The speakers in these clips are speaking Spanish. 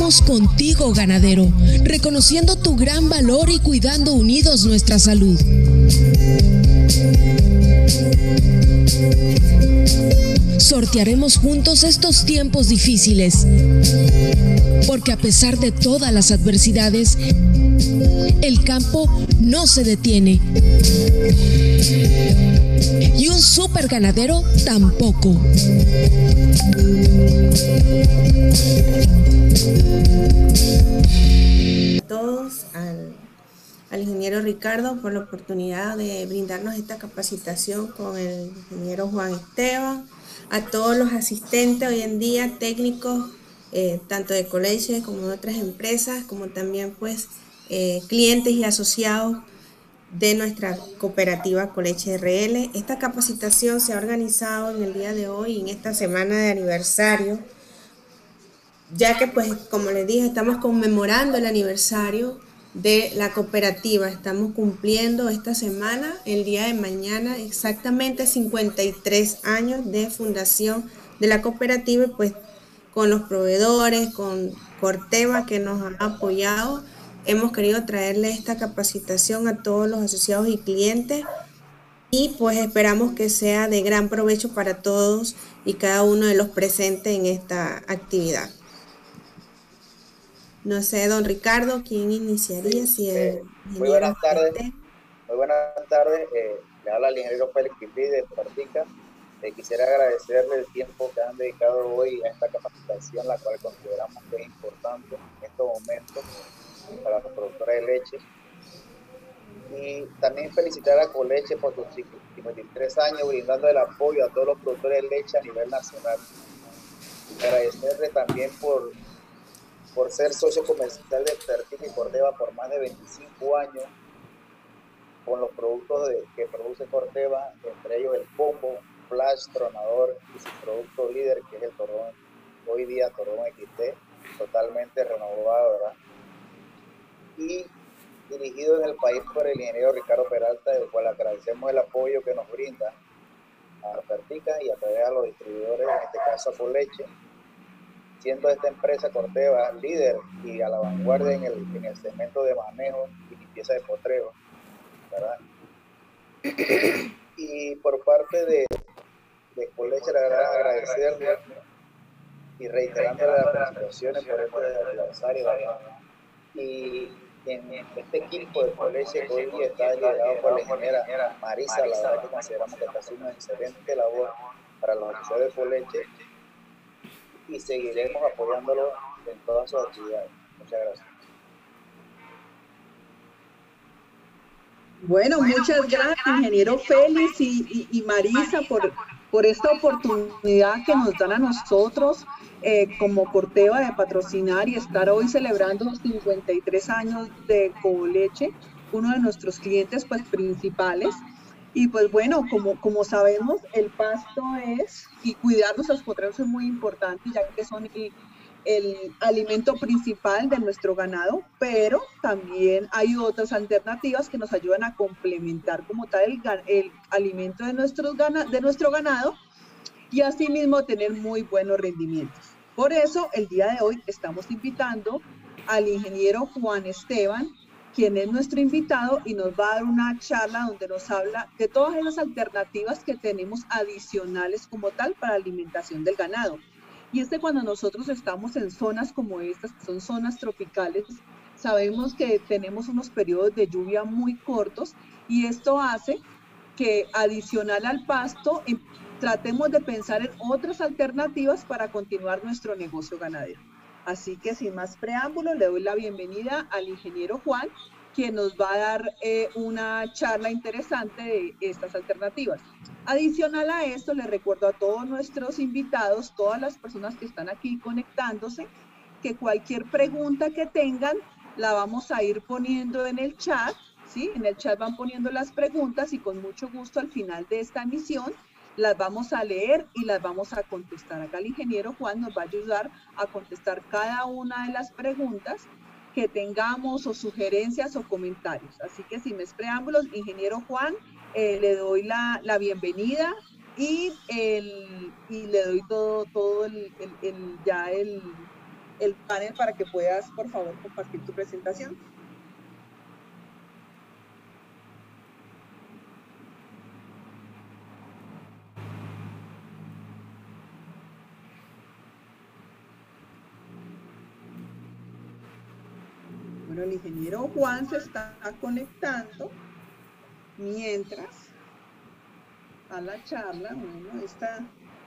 Estamos contigo, ganadero, reconociendo tu gran valor y cuidando unidos nuestra salud. Sortearemos juntos estos tiempos difíciles, porque a pesar de todas las adversidades, el campo no se detiene. Y un super ganadero tampoco. Todos al ingeniero Ricardo por la oportunidad de brindarnos esta capacitación con el ingeniero Juan Esteban, a todos los asistentes hoy en día, técnicos, tanto de Coleche como de otras empresas, como también pues clientes y asociados de nuestra cooperativa Coleche RL. Esta capacitación se ha organizado en el día de hoy, en esta semana de aniversario, ya que pues como les dije, estamos conmemorando el aniversario de la cooperativa. Estamos cumpliendo esta semana, el día de mañana, exactamente 53 años de fundación de la cooperativa, y pues con los proveedores, con Corteva que nos ha apoyado, hemos querido traerle esta capacitación a todos los asociados y clientes, y pues esperamos que sea de gran provecho para todos y cada uno de los presentes en esta actividad. No sé, don Ricardo, ¿quién iniciaría? Si muy buenas tardes. Muy buenas tardes. Le habla el ingeniero Félix Pipí de Partica. Quisiera agradecerle el tiempo que han dedicado hoy a esta capacitación, la cual consideramos que es importante en estos momentos para los productores de leche. Y también felicitar a Coleche por sus 53 años brindando el apoyo a todos los productores de leche a nivel nacional. Agradecerle también por ser socio comercial de Fertica y Corteva por más de 25 años, con los productos que produce Corteva, entre ellos el Combo, Flash, Tronador y su producto líder, que es el Torrón, hoy día Torrón XT, totalmente renovado, ¿verdad? Y dirigido en el país por el ingeniero Ricardo Peralta, del cual agradecemos el apoyo que nos brinda a Fertica y a través de los distribuidores, en este caso a Coleche, siendo esta empresa Corteva líder y a la vanguardia en el segmento de manejo y limpieza de potrero, ¿verdad? Y por parte de Coleche, la verdad, agradecerle y reiterándole las felicitaciones por este aniversario, ¿verdad? Y en este equipo de Coleche que hoy día está liderado por la ingeniera Marisa, la verdad que consideramos que está haciendo una excelente labor para los asociados de Coleche, y seguiremos apoyándolo en todas sus actividades. Muchas gracias. Bueno, muchas gracias, ingeniero Félix y Marisa, por esta oportunidad que nos dan a nosotros como Corteva de patrocinar y estar hoy celebrando los 53 años de Coleche, uno de nuestros clientes pues principales. Y pues bueno, como sabemos, el pasto y cuidar nuestros potreros es muy importante, ya que son el alimento principal de nuestro ganado, pero también hay otras alternativas que nos ayudan a complementar como tal el alimento de nuestro ganado, y asimismo tener muy buenos rendimientos. Por eso, el día de hoy estamos invitando al ingeniero Juan Esteban, quien es nuestro invitado y nos va a dar una charla donde nos habla de todas esas alternativas que tenemos adicionales como tal para la alimentación del ganado. Y cuando nosotros estamos en zonas como estas, que son zonas tropicales, sabemos que tenemos unos periodos de lluvia muy cortos, y esto hace que, adicional al pasto, tratemos de pensar en otras alternativas para continuar nuestro negocio ganadero. Así que sin más preámbulo, le doy la bienvenida al ingeniero Juan, quien nos va a dar una charla interesante de estas alternativas. Adicional a esto, les recuerdo a todos nuestros invitados, todas las personas que están aquí conectándose, que cualquier pregunta que tengan la vamos a ir poniendo en el chat, ¿sí? En el chat van poniendo las preguntas, y con mucho gusto al final de esta emisión las vamos a leer y las vamos a contestar. Acá el ingeniero Juan nos va a ayudar a contestar cada una de las preguntas que tengamos, o sugerencias o comentarios. Así que sin más preámbulos, ingeniero Juan, le doy la bienvenida y le doy todo el panel para que puedas, por favor, compartir tu presentación. Bueno, el ingeniero Juan se está conectando mientras a la charla. Bueno,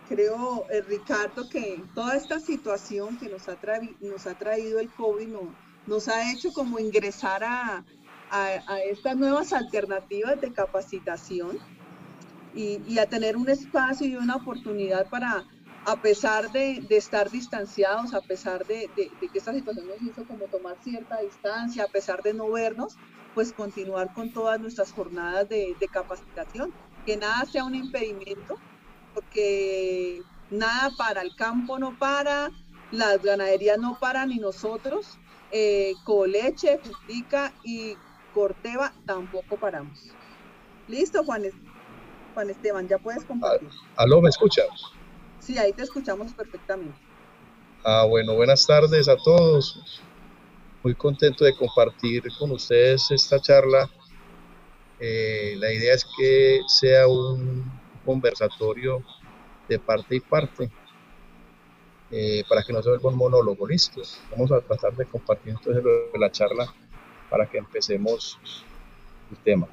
creo, Ricardo, que toda esta situación que nos ha traído el COVID nos ha hecho como ingresar a estas nuevas alternativas de capacitación y a tener un espacio y una oportunidad para, a pesar de estar distanciados, a pesar de que esta situación nos hizo como tomar cierta distancia, a pesar de no vernos, pues continuar con todas nuestras jornadas de capacitación. Que nada sea un impedimento, porque nada para, el campo no para, las ganaderías no paran y nosotros, Coleche, Frutica y Corteva tampoco paramos. Listo, Juan Esteban, ya puedes compartir. ¿Aló, me escuchas? Sí, ahí te escuchamos perfectamente. Bueno, buenas tardes a todos. Muy contento de compartir con ustedes esta charla. La idea es que sea un conversatorio de parte y parte, para que no se vuelva un monólogo. Listo. Vamos a tratar de compartir entonces la charla para que empecemos el tema.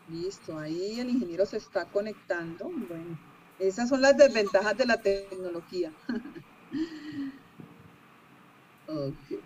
Listo, ahí el ingeniero se está conectando. Bueno, esas son las desventajas de la tecnología. Okay.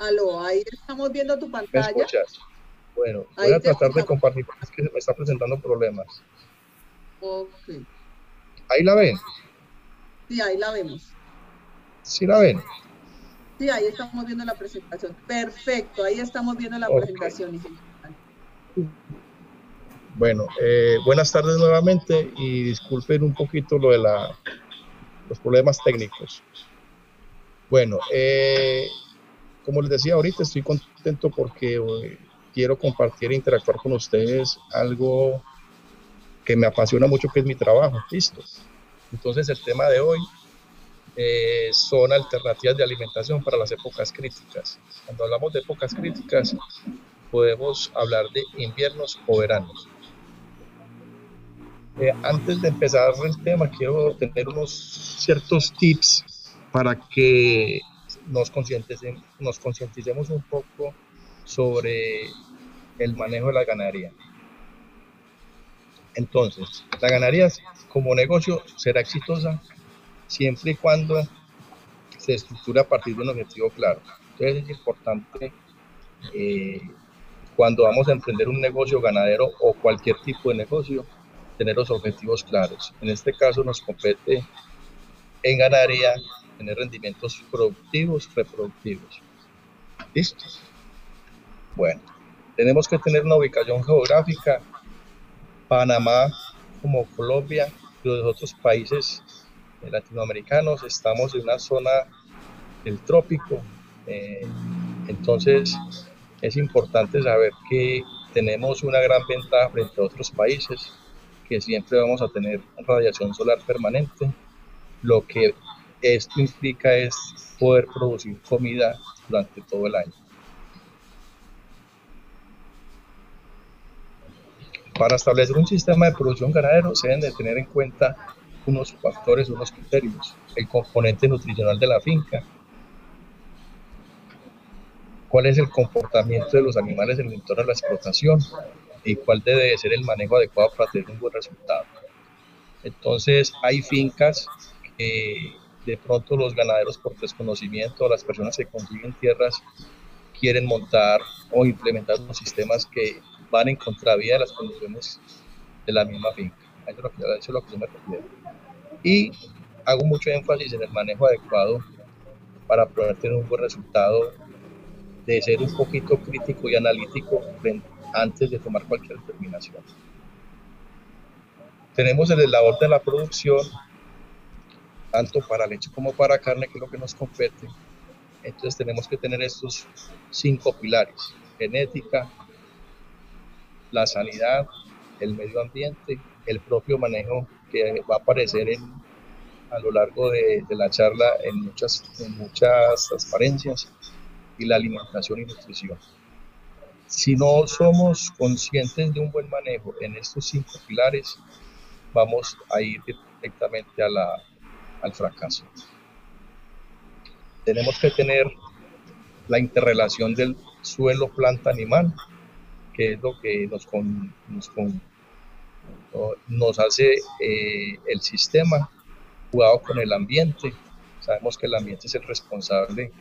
Aló, ahí estamos viendo tu pantalla. ¿Me escuchas? Bueno, voy a tratar de compartir porque es que me está presentando problemas. Ok. ¿Ahí la ven? Sí, ahí la vemos. ¿Sí la ven? Sí, ahí estamos viendo la presentación. Perfecto, ahí estamos viendo la presentación. Bueno, buenas tardes nuevamente y disculpen un poquito lo de los problemas técnicos. Bueno, como les decía ahorita, estoy contento porque quiero compartir e interactuar con ustedes algo que me apasiona mucho, que es mi trabajo. Listo. Entonces, el tema de hoy son alternativas de alimentación para las épocas críticas. Cuando hablamos de épocas críticas, podemos hablar de inviernos o veranos. Antes de empezar el tema, quiero tener unos ciertos tips para que nos concienticemos un poco sobre el manejo de la ganadería. Entonces, la ganadería como negocio será exitosa siempre y cuando se estructure a partir de un objetivo claro. Entonces es importante, cuando vamos a emprender un negocio ganadero o cualquier tipo de negocio, tener los objetivos claros. En este caso nos compete en ganadería tener rendimientos productivos, reproductivos. ¿Listo? Bueno, tenemos que tener una ubicación geográfica. Panamá, como Colombia y los otros países latinoamericanos, estamos en una zona del trópico. Entonces es importante saber que tenemos una gran ventaja frente a otros países, que siempre vamos a tener radiación solar permanente. Lo que esto implica es poder producir comida durante todo el año. Para establecer un sistema de producción ganadero se deben de tener en cuenta unos factores, unos criterios: el componente nutricional de la finca, cuál es el comportamiento de los animales en el entorno de la explotación y cuál debe ser el manejo adecuado para tener un buen resultado. Entonces, hay fincas que de pronto los ganaderos, por desconocimiento, las personas que consiguen tierras, quieren montar o implementar unos sistemas que van en contravía de las condiciones de la misma finca. Eso es lo que yo me refiero. Y hago mucho énfasis en el manejo adecuado para poder tener un buen resultado, de ser un poquito crítico y analítico antes de tomar cualquier determinación. Tenemos el eslabón de la producción, tanto para leche como para carne, que es lo que nos compete. Entonces tenemos que tener estos 5 pilares: genética, la sanidad, el medio ambiente, el propio manejo, que va a aparecer a lo largo de la charla en muchas transparencias, y la alimentación y nutrición. Si no somos conscientes de un buen manejo en estos 5 pilares, vamos a ir directamente al fracaso. Tenemos que tener la interrelación del suelo, planta, animal, que es lo que nos hace el sistema, jugado con el ambiente. Sabemos que el ambiente es el responsable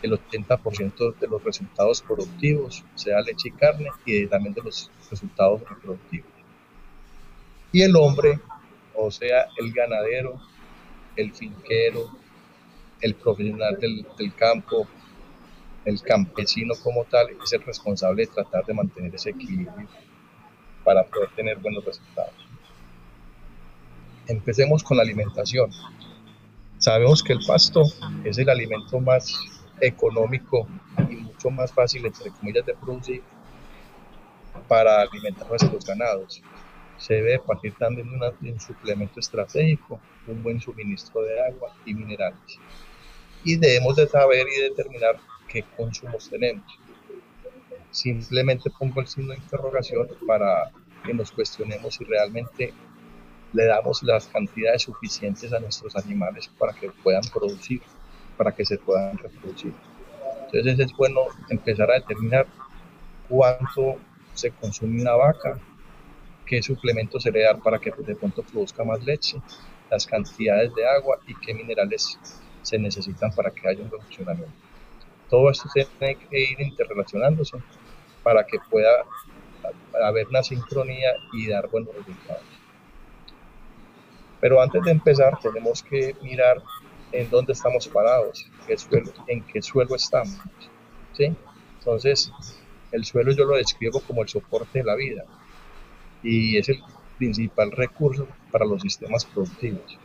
del 80% de los resultados productivos, sea leche y carne, y también de los resultados reproductivos. Y el hombre, o sea, el ganadero, el finquero, el profesional del campo, el campesino como tal, es el responsable de tratar de mantener ese equilibrio para poder tener buenos resultados. Empecemos con la alimentación. Sabemos que el pasto es el alimento más económico y mucho más fácil, entre comillas, de producir para alimentar nuestros ganados. Se debe partir también de un suplemento estratégico, un buen suministro de agua y minerales. Y debemos de saber y determinar qué consumos tenemos. Simplemente pongo el signo de interrogación para que nos cuestionemos si realmente le damos las cantidades suficientes a nuestros animales para que puedan producir, para que se puedan reproducir. Entonces es bueno empezar a determinar cuánto se consume una vaca, qué suplementos se le da para que de pronto produzca más leche, las cantidades de agua y qué minerales se necesitan para que haya un buen funcionamiento. Todo esto se tiene que ir interrelacionándose para que pueda haber una sincronía y dar buenos resultados. Pero antes de empezar tenemos que mirar en dónde estamos parados, en qué suelo estamos, ¿sí? Entonces, el suelo yo lo describo como el soporte de la vida y es el principal recurso para los sistemas productivos.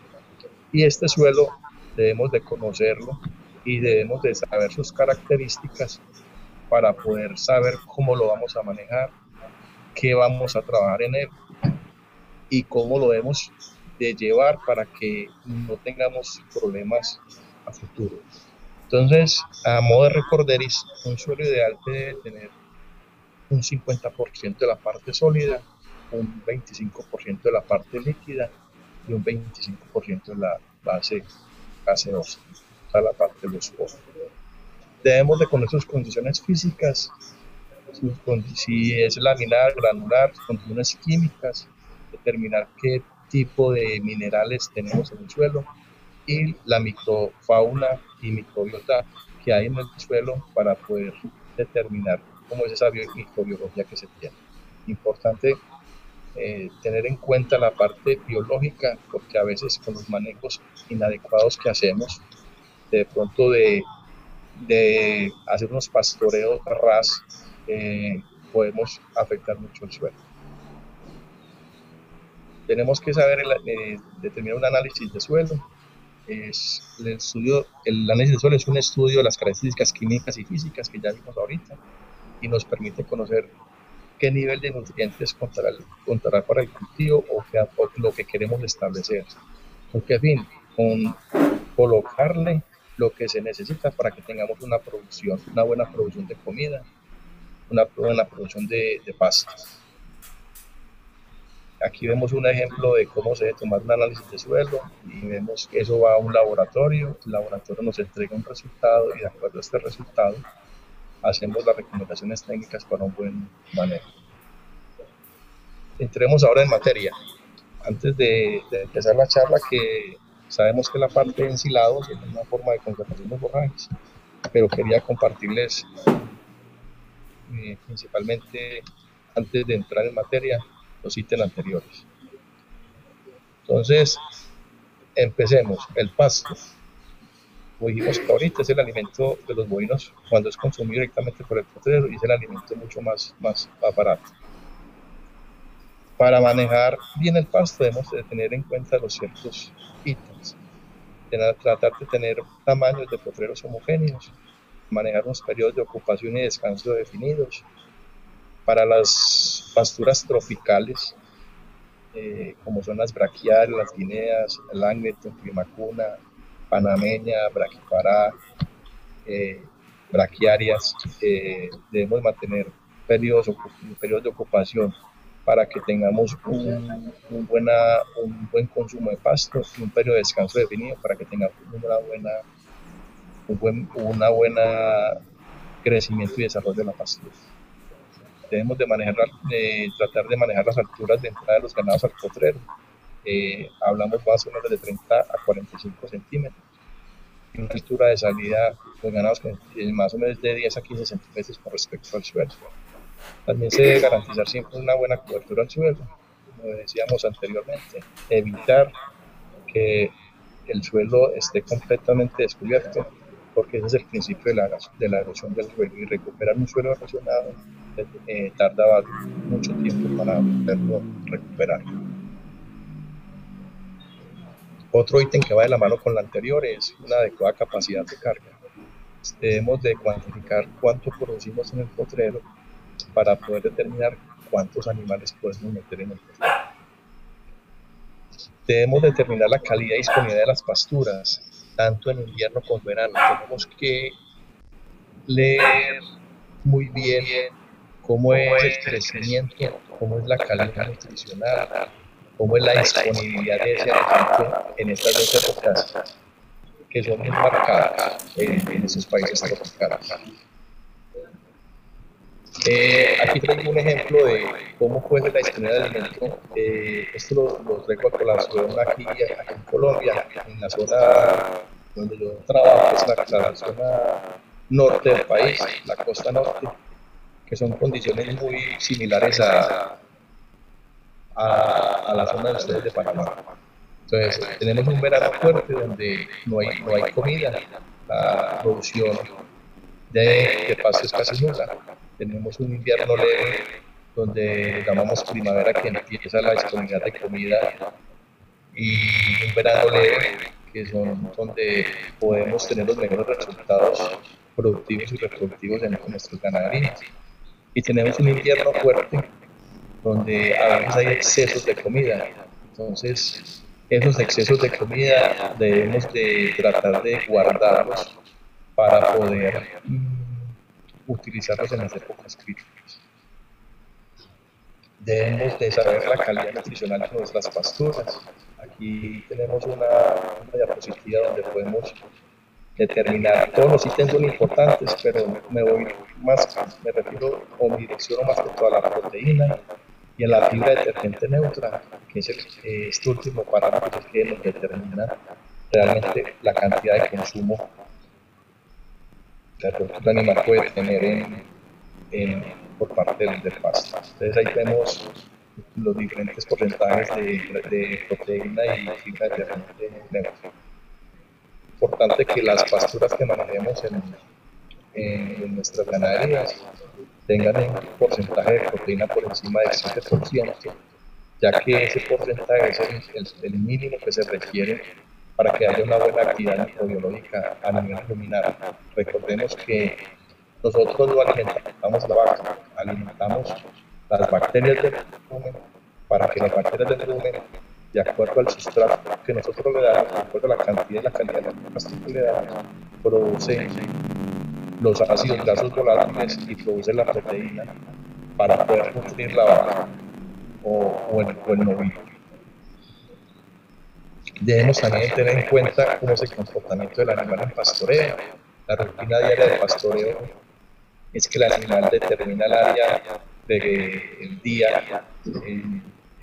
Y este suelo debemos de conocerlo y debemos de saber sus características para poder saber cómo lo vamos a manejar, qué vamos a trabajar en él y cómo lo debemos de llevar para que no tengamos problemas a futuro. Entonces, a modo de recorderis, un suelo ideal debe tener un 50% de la parte sólida, un 25% de la parte líquida y un 25% de la base gaseosa, o sea, la parte de los poros. Debemos de conocer sus condiciones físicas, si es laminar, granular, condiciones químicas, determinar qué tipo de minerales tenemos en el suelo y la microfauna y microbiota que hay en el suelo para poder determinar cómo es esa microbiología que se tiene. Importante tener en cuenta la parte biológica, porque a veces con los manejos inadecuados que hacemos, de pronto de hacer unos pastoreos a ras, podemos afectar mucho el suelo. Tenemos que saber determinar un análisis de suelo. El análisis de suelo es un estudio de las características químicas y físicas que ya vimos ahorita y nos permite conocer qué nivel de nutrientes contará para el cultivo o lo que queremos establecer. ¿Con qué fin? Con colocarle lo que se necesita para que tengamos una buena producción de comida, una buena producción de pasto. Aquí vemos un ejemplo de cómo se debe tomar un análisis de suelo y vemos que eso va a un laboratorio, el laboratorio nos entrega un resultado y de acuerdo a este resultado hacemos las recomendaciones técnicas para un buen manejo. Entremos ahora en materia. Antes de empezar la charla, que sabemos que la parte de ensilados es una forma de conservación de forrajes, pero quería compartirles principalmente, antes de entrar en materia, los ítems anteriores. Entonces, empecemos. El pasto, como dijimos que ahorita es el alimento de los bovinos cuando es consumido directamente por el potrero y es el alimento mucho más barato. Para manejar bien el pasto debemos de tener en cuenta los ciertos ítems, tratar de tener tamaños de potreros homogéneos, manejar unos periodos de ocupación y descanso definidos. Para las pasturas tropicales, como son las braquiarias, las guineas, el Angleton, Climacuna, panameña, braquipará, braquiarias, debemos mantener periodos de ocupación para que tengamos un buen consumo de pasto y un periodo de descanso definido para que tengamos una buena crecimiento y desarrollo de la pastura. Debemos tratar de manejar las alturas de entrada de los ganados al potrero. Hablamos más o menos de 30 a 45 centímetros. Y una altura de salida de los ganados más o menos de 10 a 15 centímetros con respecto al suelo. También se debe garantizar siempre una buena cobertura al suelo, como decíamos anteriormente, evitar que el suelo esté completamente descubierto, porque ese es el principio de la erosión del suelo, y recuperar un suelo erosionado tarda mucho tiempo para poderlo recuperar. Otro ítem que va de la mano con la anterior es una adecuada capacidad de carga. Debemos de cuantificar cuánto producimos en el potrero para poder determinar cuántos animales podemos meter en el potrero. Debemos determinar la calidad y disponibilidad de las pasturas, tanto en invierno como en verano. Tenemos que leer muy bien cómo es el crecimiento, cómo es la calidad nutricional, cómo es la disponibilidad de ese alimento en estas dos épocas que son muy marcadas en esos países tropicales. Aquí traigo un ejemplo de cómo puede la disponibilidad de alimento. Esto lo traigo a colación aquí en Colombia, en la zona donde yo trabajo, es la zona norte del país, la costa norte, que son condiciones muy similares a la zona de ustedes de Panamá. Entonces, tenemos un verano fuerte donde no hay comida, la producción de pasto es casi nula. Tenemos un invierno leve donde llamamos primavera, que empieza la disponibilidad de comida, y un verano leve, que son donde podemos tener los mejores resultados productivos y reproductivos en nuestros ganaderías. Y tenemos un invierno fuerte donde a veces hay excesos de comida. Entonces, esos excesos de comida debemos de tratar de guardarlos para poder utilizarlos en las épocas críticas. Debemos de saber la calidad nutricional de nuestras pasturas. Aquí tenemos una diapositiva donde podemos determinar, todos los ítems son importantes, pero me refiero o me direcciono más que todo a la proteína y a la fibra detergente neutra, que es este último parámetro que nos determina realmente la cantidad de consumo que el animal puede tener por parte del pasto. Entonces ahí vemos los diferentes porcentajes de proteína y fibra detergente neutra. Importante que las pasturas que manejemos en nuestras ganaderías tengan un porcentaje de proteína por encima del 7%, ya que ese porcentaje es el mínimo que se requiere para que haya una buena actividad microbiológica a nivel ruminal. Recordemos que nosotros no alimentamos la vaca, alimentamos las bacterias del rumen, para que las bacterias del rumen, de acuerdo al sustrato que nosotros le damos, de acuerdo a la cantidad y la calidad de pasto que le damos, produce los ácidos grasos volátiles y produce la proteína para poder nutrir la vaca o el novino. Debemos también tener en cuenta cómo es el comportamiento del animal en pastoreo. La rutina diaria de pastoreo es que el animal determina el área del día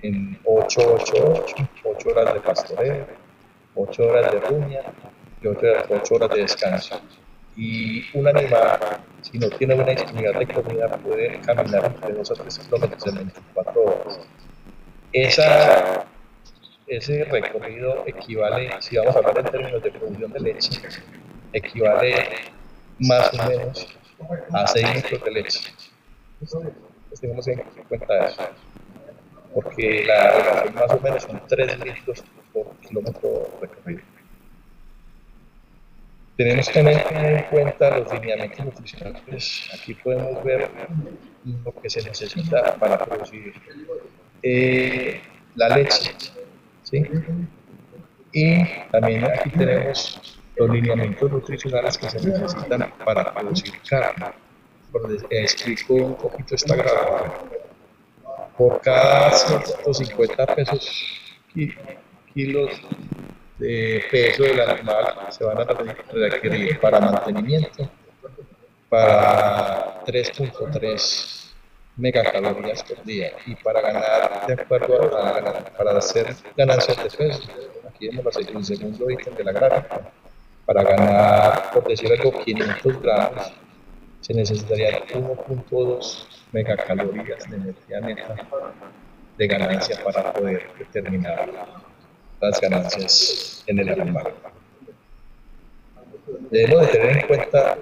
en 8 horas de pastoreo, 8 horas de ruña y 8 horas de descanso. Y un animal, si no tiene una disponibilidad de comida, puede caminar entre 2 a 3 kilómetros en 24 horas. Ese recorrido equivale, si vamos a hablar en términos de producción de leche, equivale más o menos a 6 litros de leche. Pues tenemos en cuenta eso, porque la relación más o menos son 3 litros por kilómetro recorrido. Tenemos que tener en cuenta los lineamientos nutricionales. Aquí podemos ver lo que se necesita para producir la leche, ¿sí? Y también aquí tenemos los lineamientos nutricionales que se necesitan para producir carne. Explico un poquito esta gráfica. Por cada 150 kilos de peso del animal se van a requerir para mantenimiento para 3.3 megacalorías por día, y para ganar, de acuerdo para hacer ganancias de peso, aquí vemos el segundo ítem de la gráfica, para ganar, por decir algo, 500 gramos se necesitarían 1.2 megacalorías de energía neta de ganancia para poder determinar las ganancias en el animal. Debemos de tener en cuenta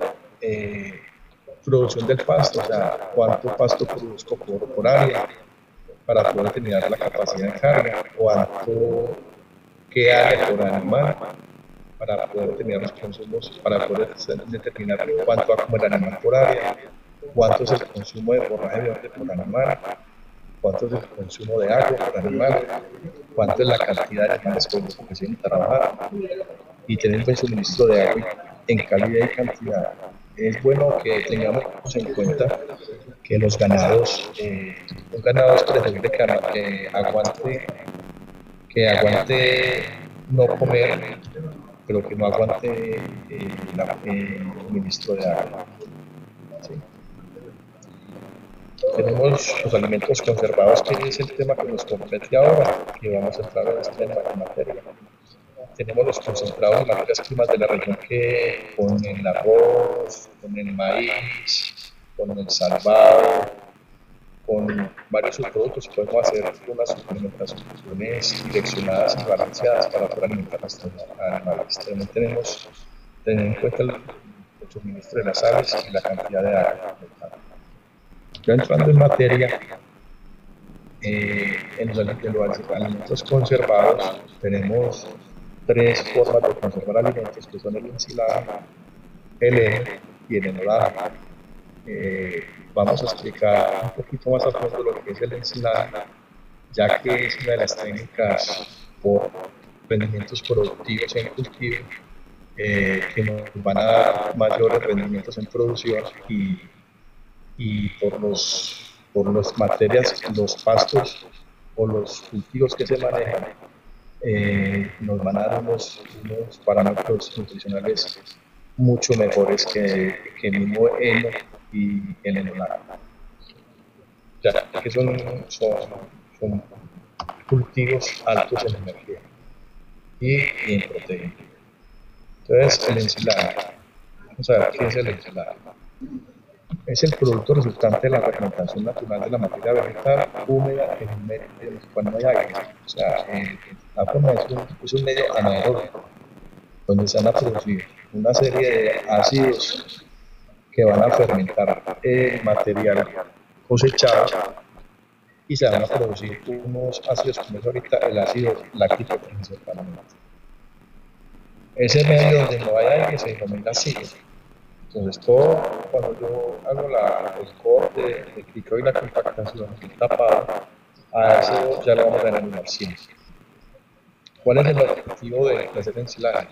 producción del pasto, o sea, cuánto pasto produzco por área para poder determinar la capacidad de carga, cuánto, qué área por animal, para poder determinar los consumos, para poder determinar cuánto va a comer el animal por área, cuánto es el consumo de forraje verde por animal, cuánto es el consumo de agua por animal, cuánto es la cantidad de animales con los que se deben trabajar, y tener un buen suministro de agua en calidad y cantidad. Es bueno que tengamos en cuenta que los ganados, un ganado es preferible que aguante no comer, pero que no aguante el suministro de agua. ¿Sí? Tenemos los alimentos conservados, que es el tema que nos compete ahora, que vamos a entrar en este tema de materia. Tenemos los concentrados de materias primas de la región, que con el arroz, con el maíz, con el salvado, con varios subproductos podemos hacer unas suplementaciones direccionadas y balanceadas para poder alimentar a nuestros animales. También tenemos tener en cuenta el suministro de las sales y la cantidad de agua. Ya entrando en materia, en los alimentos conservados tenemos 3 formas de conservar alimentos, que son el ensilado, el heno y el enolado. Vamos a explicar un poquito más a fondo lo que es el ensilado, ya que es una de las técnicas por rendimientos productivos en cultivo que nos van a dar mayores rendimientos en producción, y por las materias, los pastos o los cultivos que se manejan, nos van a dar unos parámetros nutricionales mucho mejores que el mismo heno y el enolado, ya que son cultivos altos en energía y en proteína. Entonces, el ensilado, vamos a ver qué es el ensilado. Es el producto resultante de la fermentación natural de la materia vegetal húmeda en un medio cuando no hay agua. O sea, la forma es un medio anaeróbico, donde se van a producir una serie de ácidos que van a fermentar el material cosechado, y se van a producir unos ácidos, como es ahorita el ácido láctico principalmente. Ese medio donde no hay aire se denomina asilo. Entonces, cuando yo hago el corte, el picado y la compactación, el tapado, a eso ya lo vamos a denominar zinc. ¿Cuál es el objetivo de hacer ensilaje?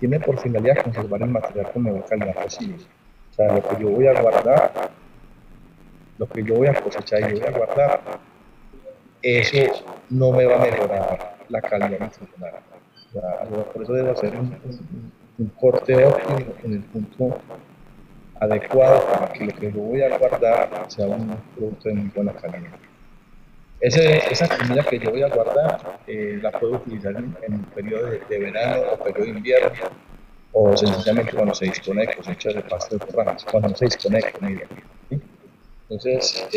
Tiene por finalidad conservar el material con mejor calidad posible. O sea, lo que yo voy a guardar, lo que yo voy a cosechar y yo voy a guardar, eso no me va a mejorar la calidad nutricional. O sea, por eso debo hacer un corte óptimo en el punto adecuado para que lo que yo voy a guardar sea un producto de muy buena calidad. Esa comida que yo voy a guardar la puedo utilizar en un periodo de verano o periodo de invierno, o sencillamente cuando se dispone de cosechas de pasto de forrajes, cuando no se dispone de comida. ¿Sí? Entonces,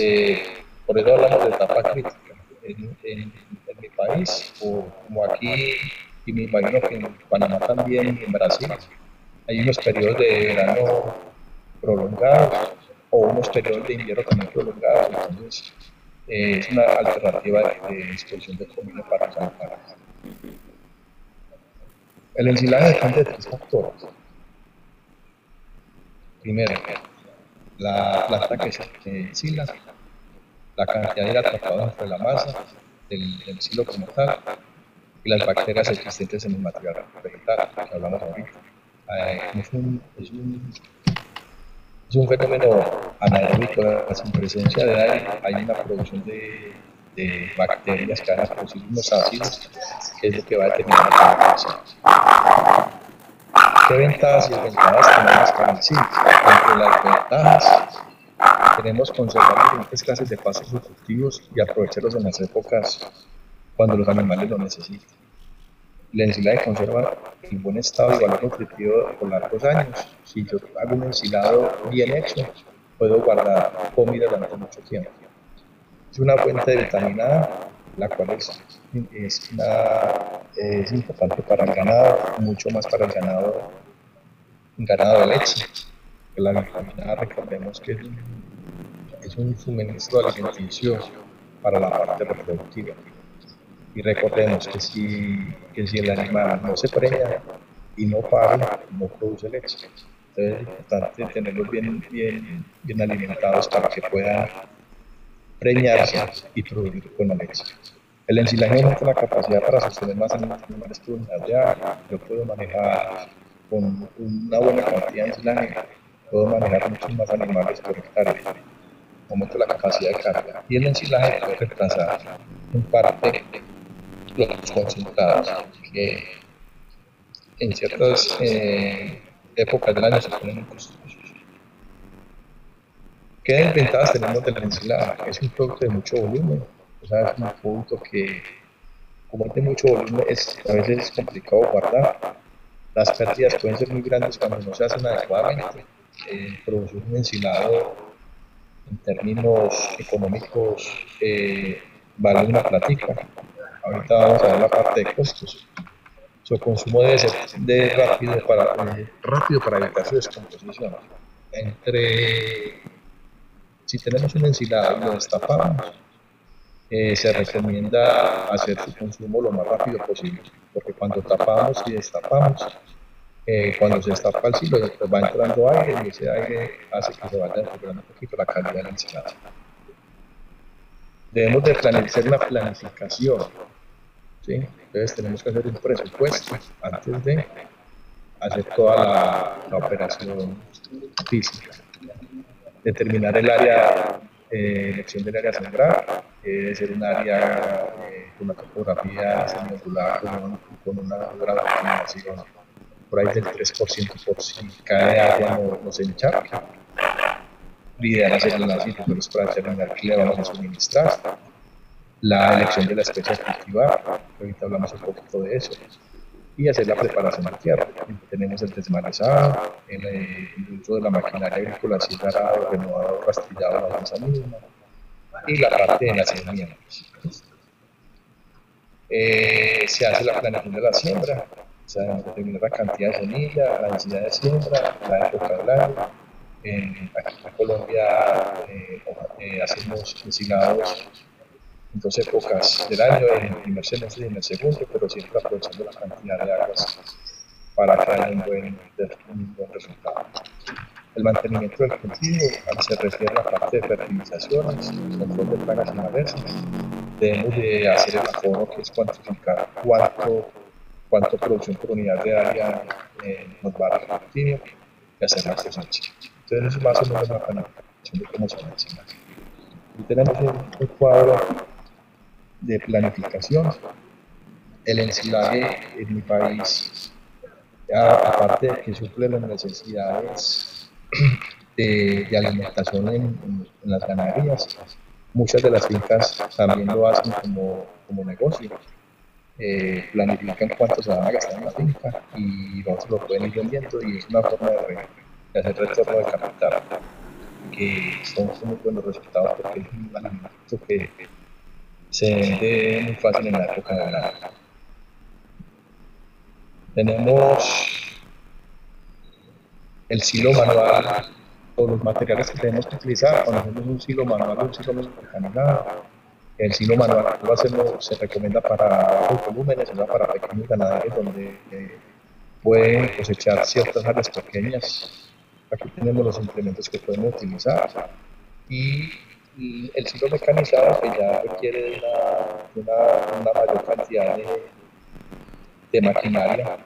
por eso hablamos de etapa crítica. En mi país, o como aquí, y me imagino que en Panamá también, y en Brasil, hay unos periodos de verano prolongados o unos periodos de invierno también prolongados. Entonces, es una alternativa de disposición de comida para usar. El ensilaje depende de 3 factores. Primero, la planta que se ensila, la cantidad de aire atrapado entre la masa del silo como tal, y las bacterias existentes en el material vegetal, que hablamos ahorita. Es un fenómeno anaeróbico, sin presencia de aire hay una producción de bacterias que van a producir unos ácidos, que es lo que va a determinar la fermentación. ¿Qué ventajas y desventajas tenemos para el zinc? Entre las ventajas tenemos conservar diferentes clases de pastos y cultivos y aprovecharlos en las épocas cuando los animales lo necesitan. El ensilaje conserva en buen estado y valor nutritivo por largos años. Si yo hago un ensilado bien hecho, puedo guardar comida durante mucho tiempo. Es una fuente de vitamina A, la cual es importante para el ganado, mucho más para el ganado de leche. La vitamina A, recordemos que es un suministro alimenticio para la parte reproductiva. Y recordemos que si el animal no se preña y no para, no produce leche. Entonces es importante tenerlos bien alimentados para que puedan preñarse y producir buena leche. El ensilaje aumenta la capacidad para sostener más animales por unidad de área. Yo puedo manejar con una buena cantidad de ensilaje, puedo manejar muchos más animales por hectárea. Aumenta la capacidad de carga. Y el ensilaje puede reemplazar en parte los concentrados que en ciertas épocas del año se ponen costosos. ¿Qué desventajas tenemos del ensilaje? Es un producto de mucho volumen, o sea, es un producto que, como es de mucho volumen, a veces es complicado guardar. Las pérdidas pueden ser muy grandes cuando no se hacen adecuadamente. Producir un ensilado en términos económicos vale una platica. Ahorita vamos a ver la parte de costos. Su consumo debe ser rápido para evitar su descomposición. Si tenemos un ensilado y lo destapamos, se recomienda hacer su consumo lo más rápido posible, porque cuando tapamos y destapamos, cuando se destapa el silo, pues va entrando aire y ese aire hace que se vaya recuperando un poquito la calidad del ensilado. Debemos de hacer una planificación. ¿Sí? Entonces tenemos que hacer un presupuesto antes de hacer toda la operación física. Determinar el área, elección del área a sembrar, debe ser un área con una topografía semimodular con una gran contaminación, por ahí del 3% por si cae agua no se encharque. La idea es hacer el análisis para determinar qué le vamos a suministrar. La elección de la especie a cultivar, ahorita hablamos un poquito de eso, y hacer la preparación de tierra. Tenemos el desmalezado, el uso de la maquinaria agrícola, así arado, renovado, rastrillado, la lanza mínima, y la parte de las semillas. Se hace la planeación de la siembra, o sea, determinar la cantidad de semilla, la densidad de siembra, la época del año. Aquí en Colombia hacemos ensilados en 2 épocas del año, en el primer semestre y en el segundo, pero siempre aprovechando la cantidad de aguas para que haya un buen resultado. El mantenimiento del cultivo, se refiere a la parte de fertilizaciones, control de plagas y malezas. Debemos de hacer el aforo, que es cuantificar cuánto producción por unidad de área nos va a dar el cultivo y hacer la cosecha. Entonces, eso es más o menos la planificación de cómo se va a ensilar. Y tenemos un cuadro de planificación. El ensilaje en mi país, aparte de que suple las necesidades de alimentación en las ganaderías, muchas de las fincas también lo hacen como negocio. Planifican cuánto se van a gastar en la finca y nosotros lo pueden ir vendiendo, y es una forma de hacer retorno de capital, que son muy buenos resultados porque es un alimento que se vende muy fácil en la época de verano. Tenemos el silo manual, o los materiales que tenemos que utilizar cuando hacemos un silo manual o un silo mecanizado. El silo manual se recomienda para bajos volúmenes, para pequeños ganaderos donde pueden cosechar ciertas áreas pequeñas. Aquí tenemos los implementos que podemos utilizar. Y el silo mecanizado, que ya requiere una mayor cantidad de maquinaria,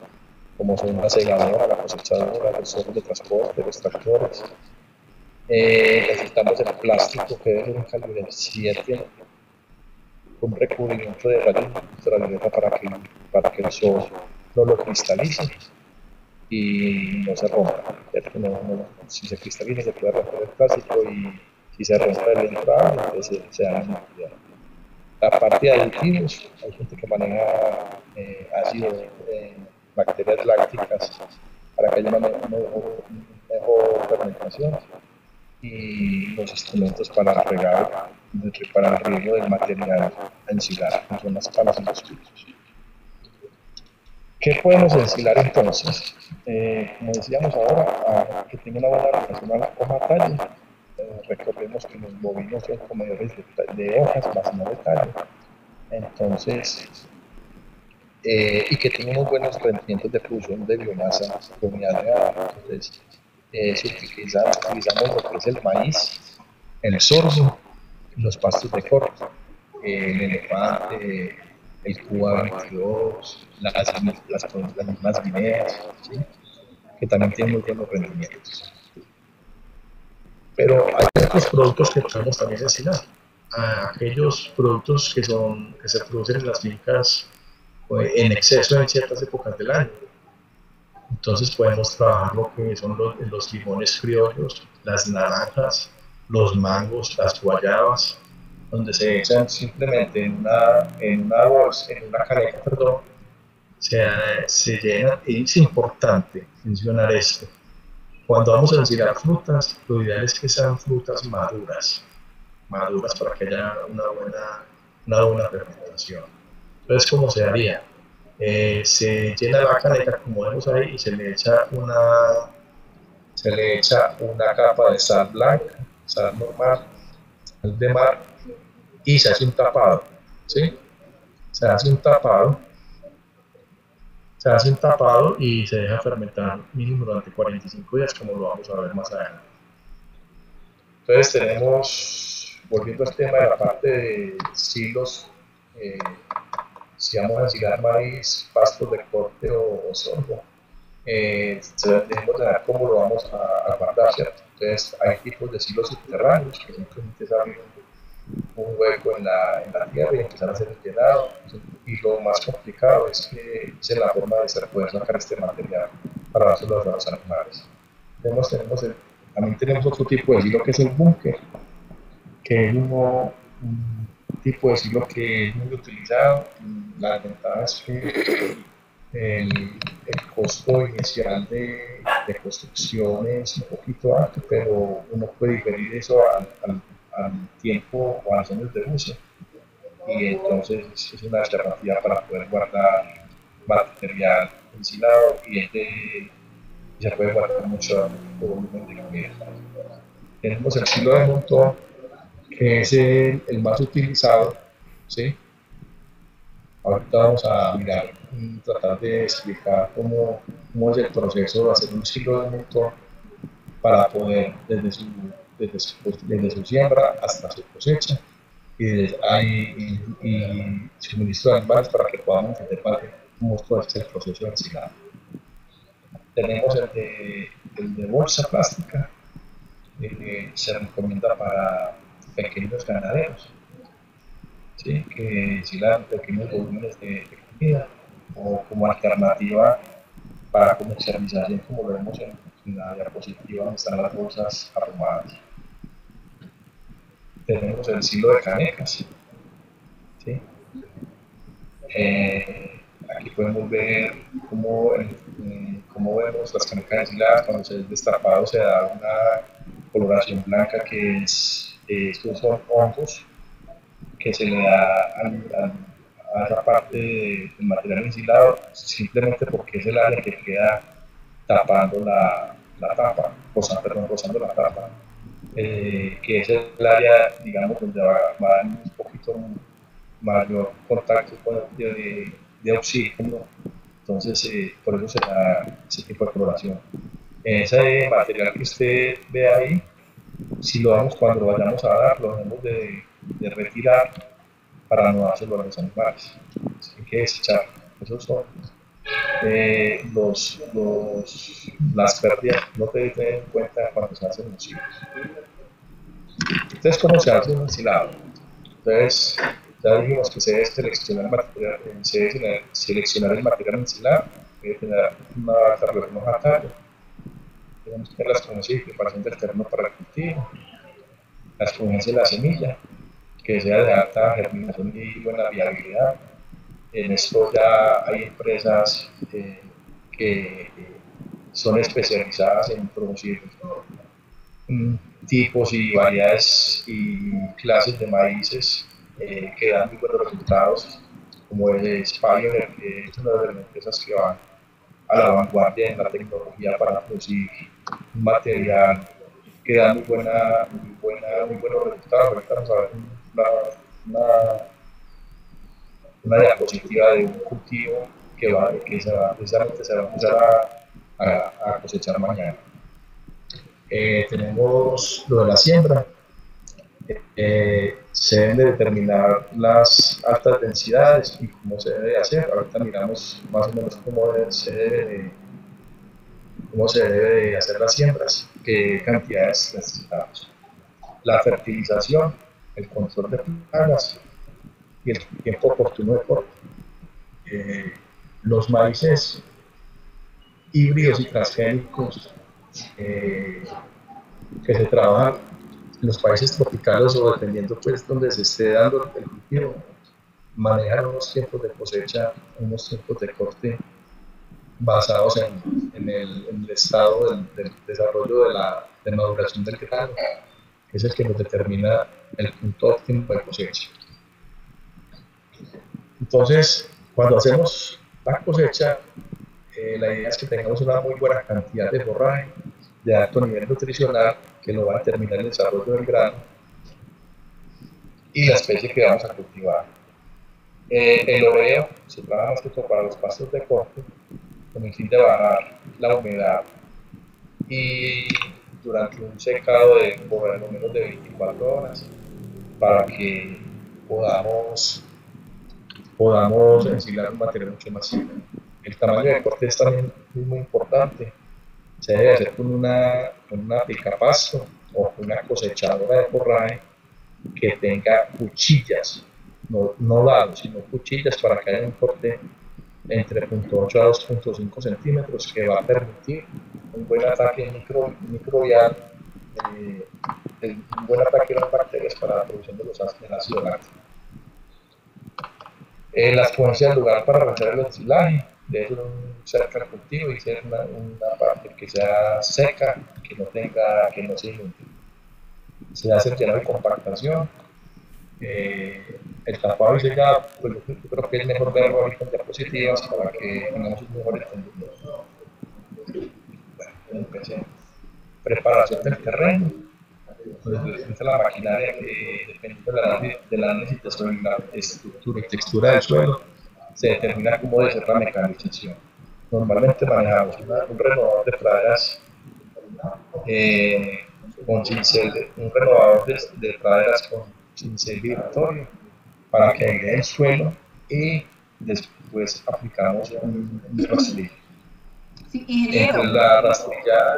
como son la segadora, la cosechadora, los zorros de transporte, los tractores. Necesitamos el plástico, que debe ser un calibre 7, con recubrimiento de rayos ultravioleta para que el sol no lo cristalice y no se rompa. Si se cristaliza, se puede romper el plástico, y si se rompe el entrada, entonces se daña. La parte de aditivos, hay gente que maneja ácido, bacterias lácticas, para que haya una mejor fermentación, y los instrumentos para regar, para el riego del material a ensilar, que son las palas y los pisos. ¿Qué podemos ensilar entonces? Como decíamos ahora, que tenga una buena relación a la hoja tallo. Recordemos que los bovinos son comedores de hojas, más no de tallo. Entonces, y que tienen unos buenos rendimientos de producción de biomasa por unidad de área. Entonces, utilizamos lo que es el maíz, el sorgo, los pastos de corte, el elefante, el Cuba 22, las mismas guineas, ¿sí? Que también tienen muy buenos rendimientos. Pero hay otros productos que podemos también ensilar. Aquellos productos que se producen en las fincas en exceso en ciertas épocas del año. Entonces podemos trabajar lo que son los limones criollos, las naranjas, los mangos, las guayabas, donde se echan simplemente en una bolsa, en una caneca, perdón, se llenan. Y es importante mencionar esto. Cuando vamos a ensilar frutas, lo ideal es que sean frutas maduras para que haya una buena fermentación. Entonces, ¿cómo se haría? Se llena la caneca, como vemos ahí, y se le echa una capa de sal blanca, sal normal, sal de mar, y se hace un tapado, ¿sí? Se hace un tapado y se deja fermentar mínimo durante 45 días, como lo vamos a ver más adelante. Entonces tenemos, volviendo al tema de la parte de silos, si vamos a ensilar maíz, pastos de corte o sorgo, debemos de ver cómo lo vamos a guardar, ¿cierto? Entonces hay tipos de silos subterráneos, que simplemente se abre un hueco en la tierra y empezar a hacer el llenado. Y lo más complicado es que es en la forma de poder sacar este material para dárselo a los animales. También tenemos otro tipo de silo, que es el búnker, que es un tipo de silo que es muy utilizado. La ventaja es que el costo inicial de construcción es un poquito alto, pero uno puede diferir eso al tiempo o a los años de uso, y entonces es una alternativa para poder guardar material ensilado, y se puede guardar mucho volumen de comida. Tenemos el silo de montón, que es el más utilizado, ¿sí? Ahorita vamos a mirar, tratar de explicar cómo es el proceso de hacer un ciclo de motor para poder, desde su siembra hasta su cosecha, y suministro de animales para que podamos entender cómo es el proceso de ensilado. Tenemos el de bolsa plástica, se recomienda para pequeños ganaderos, ¿sí? Que ensilan pequeños volúmenes de comida, o como alternativa para comercialización, como lo vemos en la diapositiva donde están las bolsas arrumadas. Tenemos el silo de canecas, ¿sí? Aquí podemos ver cómo vemos las canecas ensiladas. Cuando se es destapado se da una coloración blanca, que estos son hongos que se le da a esa parte del material ensilado, simplemente porque es el área que queda tapando la tapa, rozando la tapa, que es el área, digamos, donde va a dar un poquito mayor contacto de oxígeno. Entonces, por eso se da ese tipo de coloración. Ese material que usted ve ahí, si lo damos cuando lo vayamos a dar, lo debemos de retirar para no dárselo a los animales. Hay que desechar. Esos son las pérdidas no te tienen en cuenta cuando se hacen los ciclos. Entonces, ¿cómo se hace un ensilado? Entonces, ya dijimos que se debe seleccionar el material ensilado, debe tener una relación hoja-tallo. Tenemos que tener la escogencia y preparación del terreno para el cultivo, la escogencia de la semilla, que sea de alta germinación y buena viabilidad. En esto ya hay empresas que son especializadas en producir tipos y variedades y clases de maíces que dan muy buenos resultados, como es Pioneer, que es una de las empresas que van a la vanguardia en la tecnología para producir un material que da muy buenos resultados. Ahorita vamos a ver una diapositiva de un cultivo que precisamente se va a empezar a cosechar mañana. Tenemos lo de la siembra. Se deben de determinar las altas densidades y cómo se debe hacer. Ahorita miramos más o menos cómo se debe de hacer las siembras, qué cantidades necesitamos. La fertilización, el control de plagas y el tiempo oportuno de corte. Los maíces híbridos y transgénicos que se trabajan en los países tropicales, o dependiendo pues donde se esté dando el cultivo, manejan unos tiempos de cosecha, unos tiempos de corte basados en el estado del desarrollo de maduración del grano, que es el que nos determina el punto óptimo de cosecha. Entonces, cuando hacemos la cosecha, la idea es que tengamos una muy buena cantidad de forraje de alto nivel nutricional, que lo va a determinar el desarrollo del grano y la especie que vamos a cultivar. El oreo se trabaja más que todo para los pastos de corte, con el fin de bajar la humedad y durante un secado de por lo menos de 24 horas, para que podamos ensilar un material mucho más simple. El tamaño de corte es también muy importante. Se debe hacer con una picapasto o con una cosechadora de forraje que tenga cuchillas, no dados, sino cuchillas, para que haya un corte entre 0.8 a 2.5 centímetros, que va a permitir un buen ataque microbial, un buen ataque de las bacterias para la producción del ácido láctico. La escogencia del lugar para realizar el ensilaje debe ser cerca al cultivo y ser una parte que sea seca, que no se inunde. Se hace el llenado y compactación, el tapado y sellado. Pues yo creo que es mejor verlo ahorita en diapositivas para que tengamos un mejor entendimiento. Bueno, empecé. Preparación del terreno. Entonces, la maquinaria que, dependiendo del análisis sobre la estructura y textura del suelo, se determina cómo debe ser la mecanización. Normalmente manejamos un renovador de praderas con cincel, un renovador de praderas con cincel vibratorio para que aire el suelo y después aplicamos un rastrillo. Sí, entre la rastrilla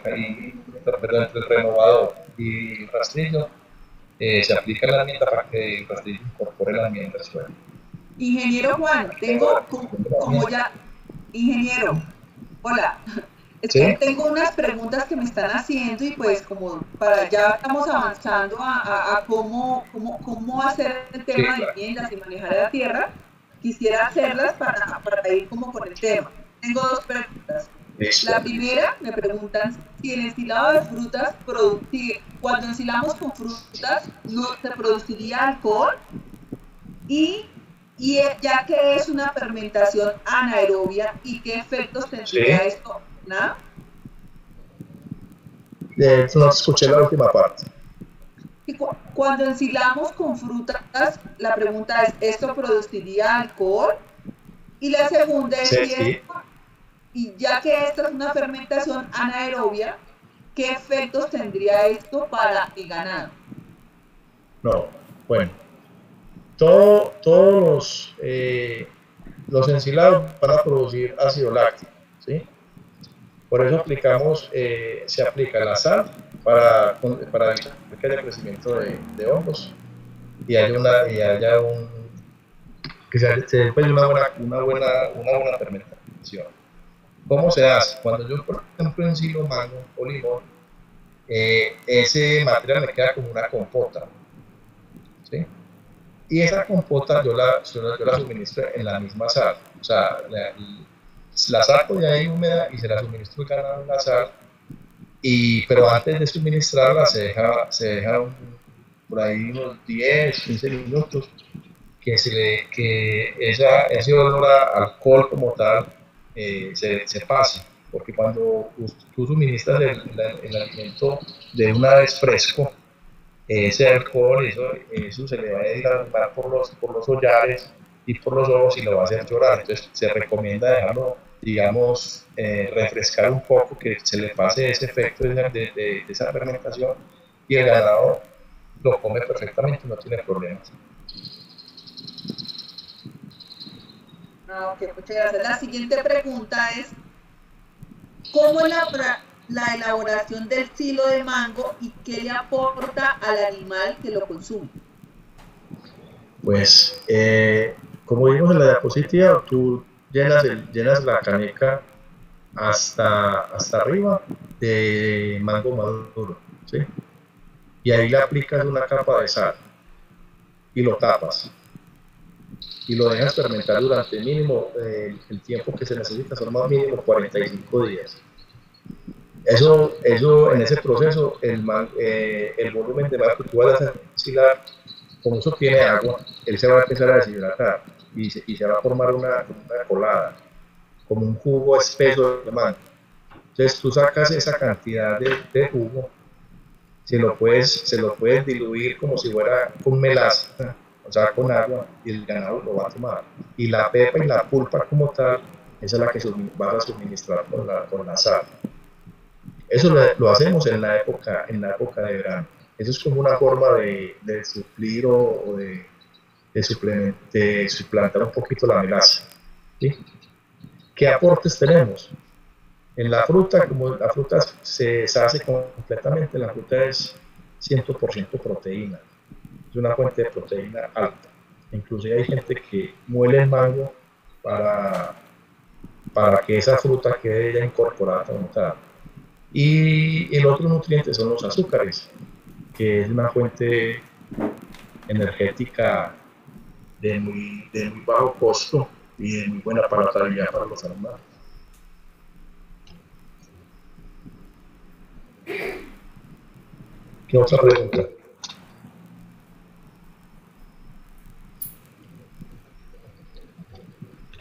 perdón, entre el renovador y el rastrillo se aplica la herramienta para que el rastrillo incorpore la herramienta al suelo. Ingeniero Juan, tengo como ya, ingeniero, hola, es ¿Sí? que tengo unas preguntas que me están haciendo y pues como para ya estamos avanzando a cómo hacer el tema de viviendas y manejar la tierra, quisiera hacerlas para ir como con el tema. Tengo dos preguntas. La primera, me preguntan si el ensilado de frutas, cuando ensilamos con frutas, ¿no se produciría alcohol? Y ya que es una fermentación anaerobia, ¿y qué efectos tendría esto? ¿Nada? No escuché la última parte. Cuando ensilamos con frutas, la pregunta es, ¿esto produciría alcohol? Y la segunda es, y ya que esto es una fermentación anaerobia, ¿qué efectos tendría esto para el ganado? No, bueno, todos los ensilados van a producir ácido láctico, ¿sí? Por eso se aplica la sal para que haya crecimiento de hongos y haya una buena fermentación. ¿Cómo se hace? Cuando yo, por ejemplo, ensilo mango o limón, ese material me queda como una compota, ¿sí? Y esa compota yo la suministro en la misma sal, o sea, la saco de ahí húmeda y se la suministro al ganado en la sal, pero antes de suministrarla se deja por ahí unos 10, 15 minutos que ese olor a alcohol como tal se pase, porque cuando tú suministras el alimento de una vez fresco, ese alcohol, eso se le va a ir por los hollares y por los ojos y lo va a hacer llorar. Entonces se recomienda dejarlo, digamos, refrescar un poco, que se le pase ese efecto de esa fermentación y el ganado lo come perfectamente, no tiene problemas. Ok, muchas gracias. La siguiente pregunta es, ¿cómo es la elaboración del silo de mango y qué le aporta al animal que lo consume? Pues, como vimos en la diapositiva, tú llenas la caneca hasta arriba de mango maduro, ¿sí? Y ahí le aplicas una capa de sal y lo tapas y lo dejas fermentar durante mínimo el tiempo que se necesita, son más mínimo 45 días. Eso en ese proceso, el volumen de mango que tú vas a ensilar, como eso tiene agua, él se va a empezar a deshidratar y se va a formar una colada, como un jugo espeso de mango. Entonces tú sacas esa cantidad de jugo, se lo puedes diluir como si fuera con melaza, o sea, con agua, y el ganado lo va a tomar. Y la pepa y la pulpa como tal, esa es la que vas a suministrar con la sal. Eso lo hacemos en la época de verano. Eso es como una forma de suplir o de suplantar un poquito la melaza, ¿sí? ¿Qué aportes tenemos? En la fruta, como la fruta se deshace completamente, la fruta es 100% proteína, es una fuente de proteína alta. Inclusive hay gente que muele el mango para que esa fruta quede ya incorporada como tal. Y el otro nutriente son los azúcares, que es una fuente energética de muy bajo costo y de muy buena palatabilidad para los animales. ¿Qué otra pregunta?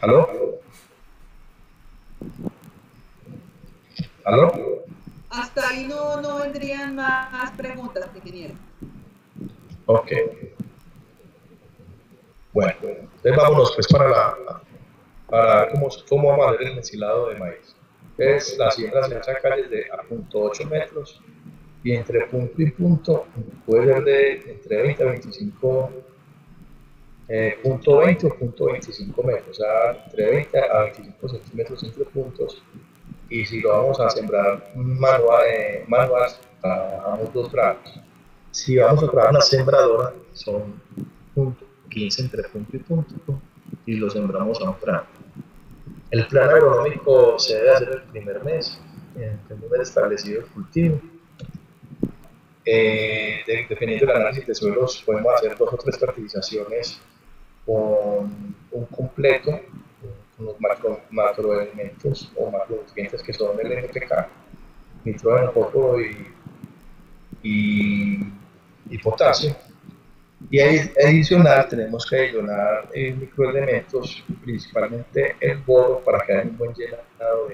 ¿Aló? ¿Aló? Hasta ahí no vendrían más preguntas, ingeniero. Ok. Bueno, Entonces vámonos pues para cómo vamos a hacer el ensilado de maíz. Entonces la siembra se hace a calles de a 0.8 metros y entre punto y punto puede ser de entre 20 a 25 punto 20 o punto 25 metros, o sea, entre 20 a 25 centímetros entre puntos. Y si lo vamos a sembrar manual trabajamos 2 grados. Si vamos a trabajar una sembradora, son 15 entre punto y punto y lo sembramos a 1 grado. El plan agronómico se debe hacer el primer mes, en el primer establecido el cultivo. Dependiendo del análisis de suelos, podemos hacer 2 o 3 fertilizaciones con un completo, con los macroelementos o macronutrientes que son el NPK, nitrógeno, fósforo y potasio. Y adicional tenemos que adicionar microelementos, principalmente el boro, para que haya un buen llenado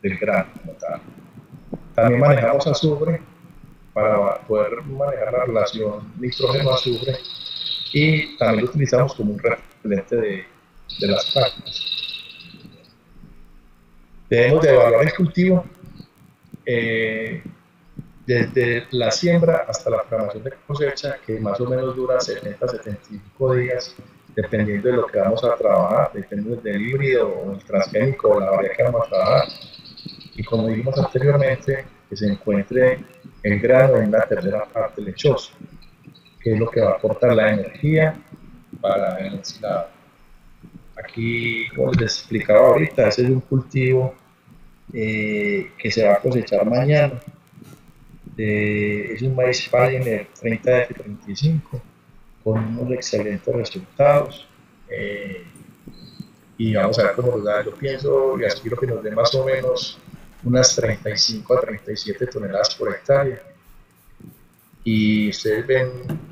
del grano. También manejamos azufre para poder manejar la relación nitrógeno-azufre y también lo utilizamos como un repelente de las plagas. Debemos de evaluar el cultivo desde la siembra hasta la programación de cosecha, que más o menos dura 70-75 días, dependiendo de lo que vamos a trabajar, dependiendo del híbrido o el transgénico o la variedad que vamos a trabajar. Y como dijimos anteriormente, que se encuentre el grano en la tercera parte lechosa, que es lo que va a aportar la energía para el ensilado. Aquí, como les explicaba ahorita, ese es un cultivo que se va a cosechar mañana. Es un maíz Pioneer 30F35 con unos excelentes resultados. Y vamos a ver cómo nos da. Yo pienso y aspiro que nos dé más o menos unas 35 a 37 toneladas por hectárea. Y ustedes ven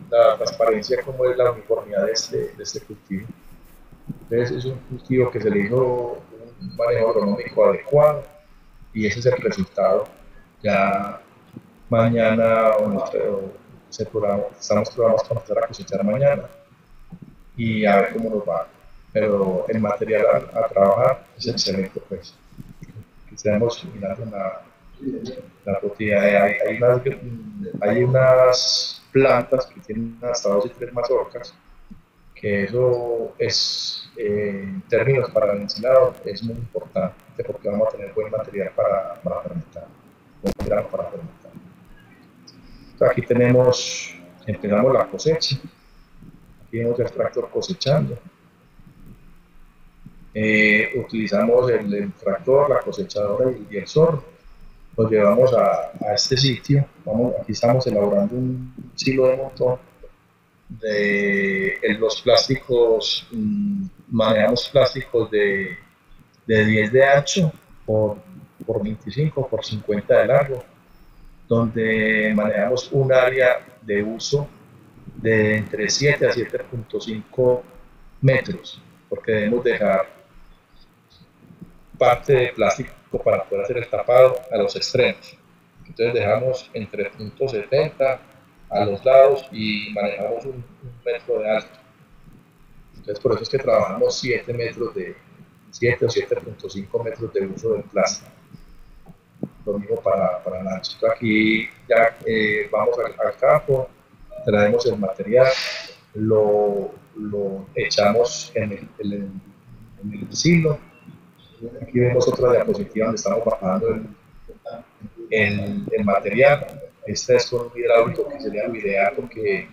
la transparencia, como es la uniformidad de este cultivo. Entonces es un cultivo que se le hizo un manejo agronómico adecuado y ese es el resultado. Ya mañana estamos programados para empezar a cosechar mañana y a ver cómo nos va. Pero el material a trabajar es excelente, pues. Quisiéramos mirando la propiedad. Hay unas plantas que tienen hasta 2 y 3 mazorcas, que eso es, en términos para el ensilado, es muy importante porque vamos a tener buen material para fermentar, buen grano para fermentar. Entonces aquí empezamos la cosecha. Aquí vemos el tractor cosechando. Utilizamos el tractor, la cosechadora y el zorro. Lo llevamos a este sitio. Aquí estamos elaborando un silo de montón. Los plásticos, manejamos plásticos de 10 de ancho por 25 por 50 de largo, donde manejamos un área de uso de entre 7 a 7.5 metros, porque debemos dejar parte de plástico para poder hacer el tapado a los extremos. Entonces dejamos entre 0.70 a los lados y manejamos un metro de alto. Entonces por eso es que trabajamos 7 o 7.5 metros de uso del plástico. Lo mismo para el ancho. Aquí ya vamos al campo, traemos el material, lo echamos en el silo. Aquí vemos otra diapositiva donde estamos bajando el material. Esta es con un hidráulico, que sería lo ideal porque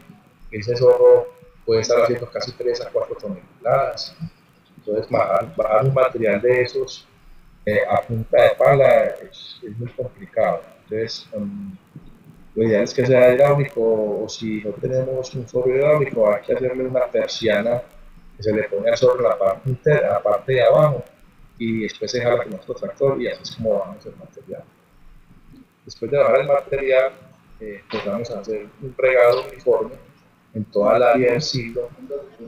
ese zorro puede estar haciendo casi 3 a 4 toneladas. Entonces bajar un material de esos a punta de pala es muy complicado. Entonces lo ideal es que sea hidráulico, o si no tenemos un zorro hidráulico hay que hacerle una persiana que se le pone al zorro en la parte de abajo y después se jala con nuestro tractor y así es como bajamos el material. Después de bajar el material, pues vamos a hacer un regado uniforme en toda el área del silo,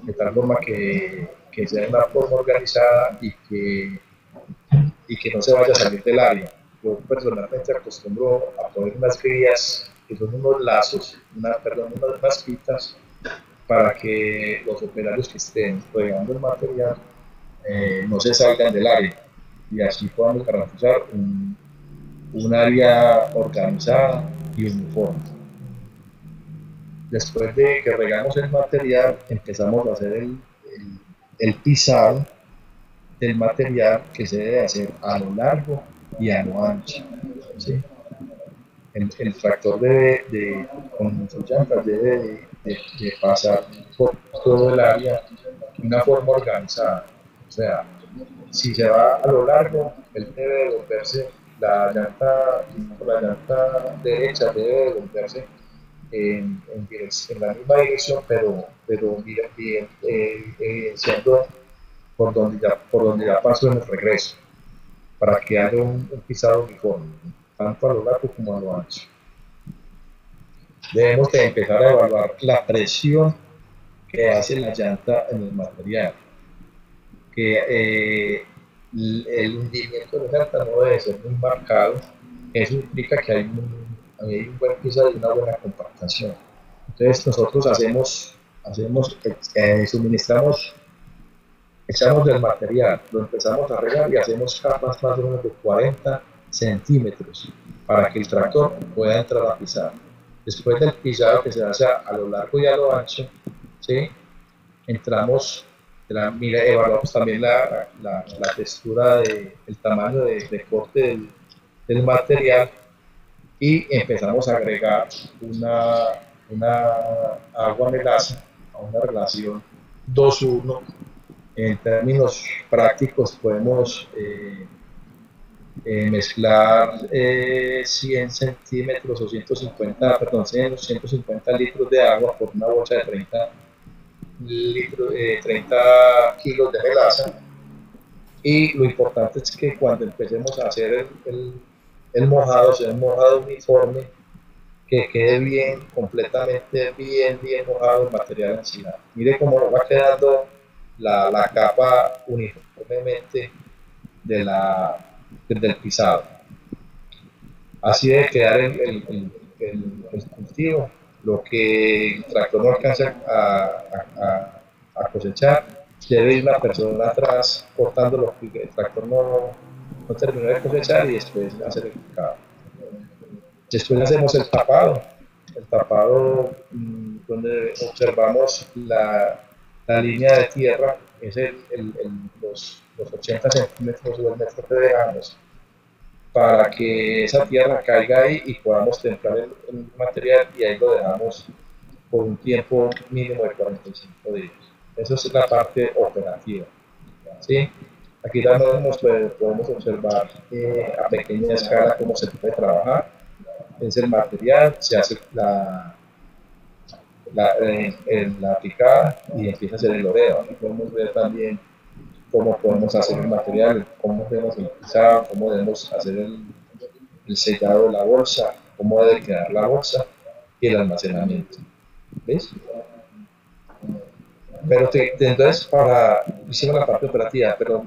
de tal forma que sea una forma organizada y que no se vaya a salir del área. Yo personalmente acostumbro a poner unas grillas, que son unos lazos, unas masquitas, para que los operarios que estén regando el material no se salgan del área y así podamos garantizar un área organizada y uniforme. Después de que regamos el material, empezamos a hacer el pisado del material, que se debe hacer a lo largo y a lo ancho, ¿sí? El tractor con sus llantas debe de pasar por todo el área de una forma organizada. O sea, si se va a lo largo, él debe devolverse la llanta derecha, debe devolverse en la misma dirección, pero bien, siendo por donde ya pasó en el regreso, para que haya un pisado uniforme, tanto a lo largo como a lo ancho. Debemos de empezar a evaluar la presión que hace la llanta en el material, que el hundimiento de la llanta no debe ser muy marcado. Eso implica que hay un buen pisado y una buena compactación. Entonces nosotros suministramos, echamos del material, lo empezamos a regar y hacemos capas más o menos de 40 centímetros para que el tractor pueda entrar a pisar. Después del pisado que se hace a lo largo y a lo ancho, ¿sí? Evaluamos también la textura, el tamaño de corte del material y empezamos a agregar una agua melaza a una relación 2:1. En términos prácticos podemos mezclar 100 centímetros o 150 litros de agua por una bolsa de 30 kilos de melaza. Y lo importante es que cuando empecemos a hacer el mojado, sea un mojado uniforme, que quede bien, completamente bien mojado el material encima. Mire cómo nos va quedando la capa uniformemente del pisado. Así debe quedar el cultivo. Lo que el tractor no alcanza a cosechar, debe ir una persona atrás cortando lo que el tractor no terminó de cosechar y después hacer el picado. Después hacemos el tapado donde observamos la línea de tierra, es los 80 centímetros o el metro que dejamos, para que esa tierra caiga ahí y podamos templar el material, y ahí lo dejamos por un tiempo mínimo de 45 días. Esa es la parte operativa, ¿sí? Aquí también podemos observar a pequeña escala cómo se puede trabajar. Es el material, se hace la picada y empieza a hacer el oreo. Aquí podemos ver también cómo podemos hacer el material, cómo debemos el pisado, cómo debemos hacer el sellado de la bolsa, cómo debe quedar la bolsa y el almacenamiento. ¿Ves? Pero entonces hicimos la parte operativa, pero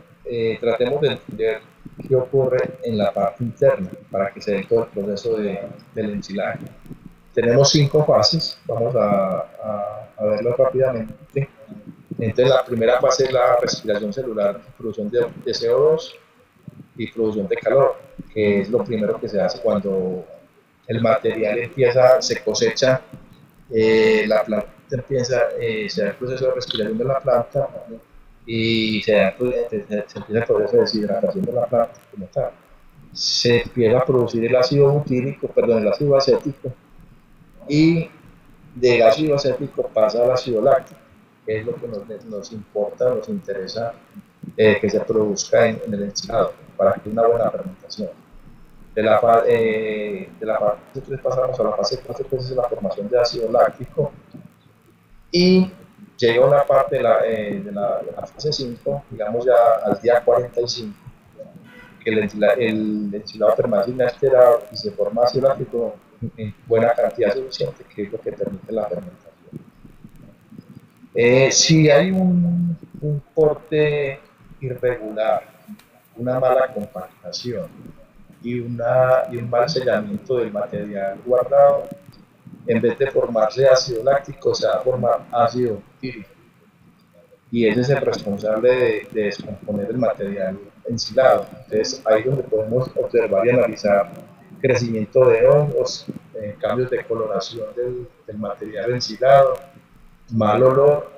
tratemos de entender qué ocurre en la parte interna para que se dé todo el proceso del ensilaje. Tenemos 5 fases, vamos a verlo rápidamente. Entonces la primera fase es la respiración celular, producción de CO2 y producción de calor, que es lo primero que se hace cuando el material se cosecha, la planta se da el proceso de respiración de la planta y se empieza el proceso de deshidratación de la planta como tal. Se empieza a producir el ácido acético, y del ácido acético pasa al ácido láctico, que es lo que nos importa, nos interesa que se produzca en el ensilado para que haya una buena fermentación. De la fase 3 pasamos a la fase 4, que es la formación de ácido láctico, y llega una parte de la fase 5, digamos ya al día 45, que el ensilado permanece inalterado y se forma ácido láctico en buena cantidad suficiente, que es lo que permite la fermentación. Si hay un corte irregular, una mala compactación y un mal sellamiento del material guardado, en vez de formarse ácido láctico, se va a formar ácido butírico. Y ese es el responsable de descomponer el material ensilado. Entonces, ahí es donde podemos observar y analizar crecimiento de hongos, cambios de coloración del material ensilado, mal olor,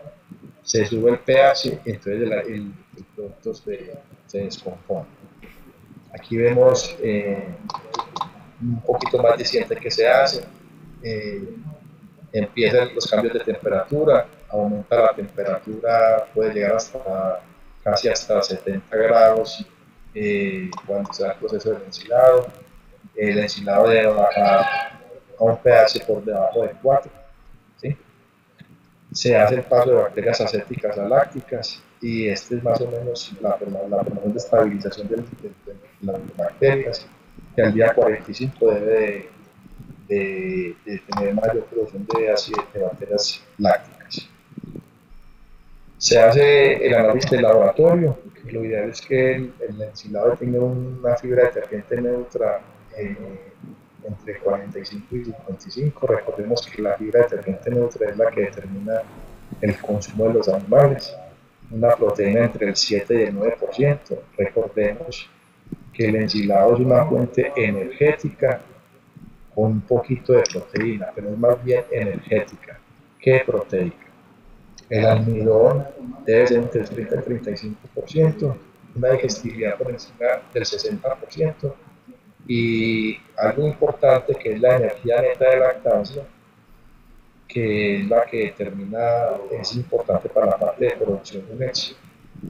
se sube el pH, entonces el producto se descompone. Aquí vemos un poquito más diciente que se hace. Empiezan los cambios de temperatura, aumenta la temperatura, puede llegar hasta casi hasta 70 grados cuando se da el proceso del ensilado. El ensilado debe bajar a un pH por debajo de 4. ¿Sí? Se hace el paso de bacterias acéticas a lácticas y este es más o menos la formación de estabilización de las bacterias, que al día 45 debe de tener mayor producción de bacterias lácticas. Se hace el análisis de laboratorio. Lo ideal es que el ensilado tenga una fibra detergente neutra entre 45 y 55. Recordemos que la fibra detergente neutra es la que determina el consumo de los animales. Una proteína entre el 7 y el 9%. Recordemos que el ensilado es una fuente energética con un poquito de proteína, pero es más bien energética que proteica. El almidón debe ser entre el 30 y el 35%, una digestibilidad por encima del 60%, y algo importante que es la energía neta de lactancia, que es la que determina, es importante para la parte de producción de leche,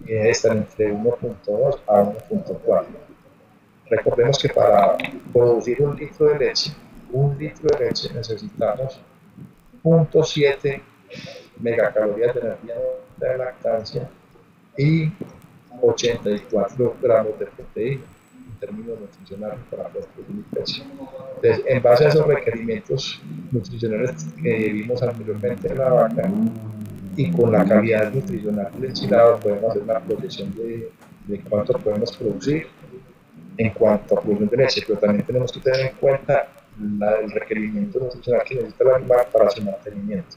y debe estar entre 1.2 a 1.4. Recordemos que para producir un litro de leche necesitamos 0.7 megacalorías de energía de lactancia y 84 gramos de proteína en términos nutricionales para poder producir leche. Entonces, en base a esos requerimientos nutricionales que vimos anteriormente en la vaca y con la calidad nutricional del ensilado, podemos hacer una proyección de cuánto podemos producir en cuanto a producción de leche, pero también tenemos que tener en cuenta el requerimiento nutricional que necesita el animal para su mantenimiento.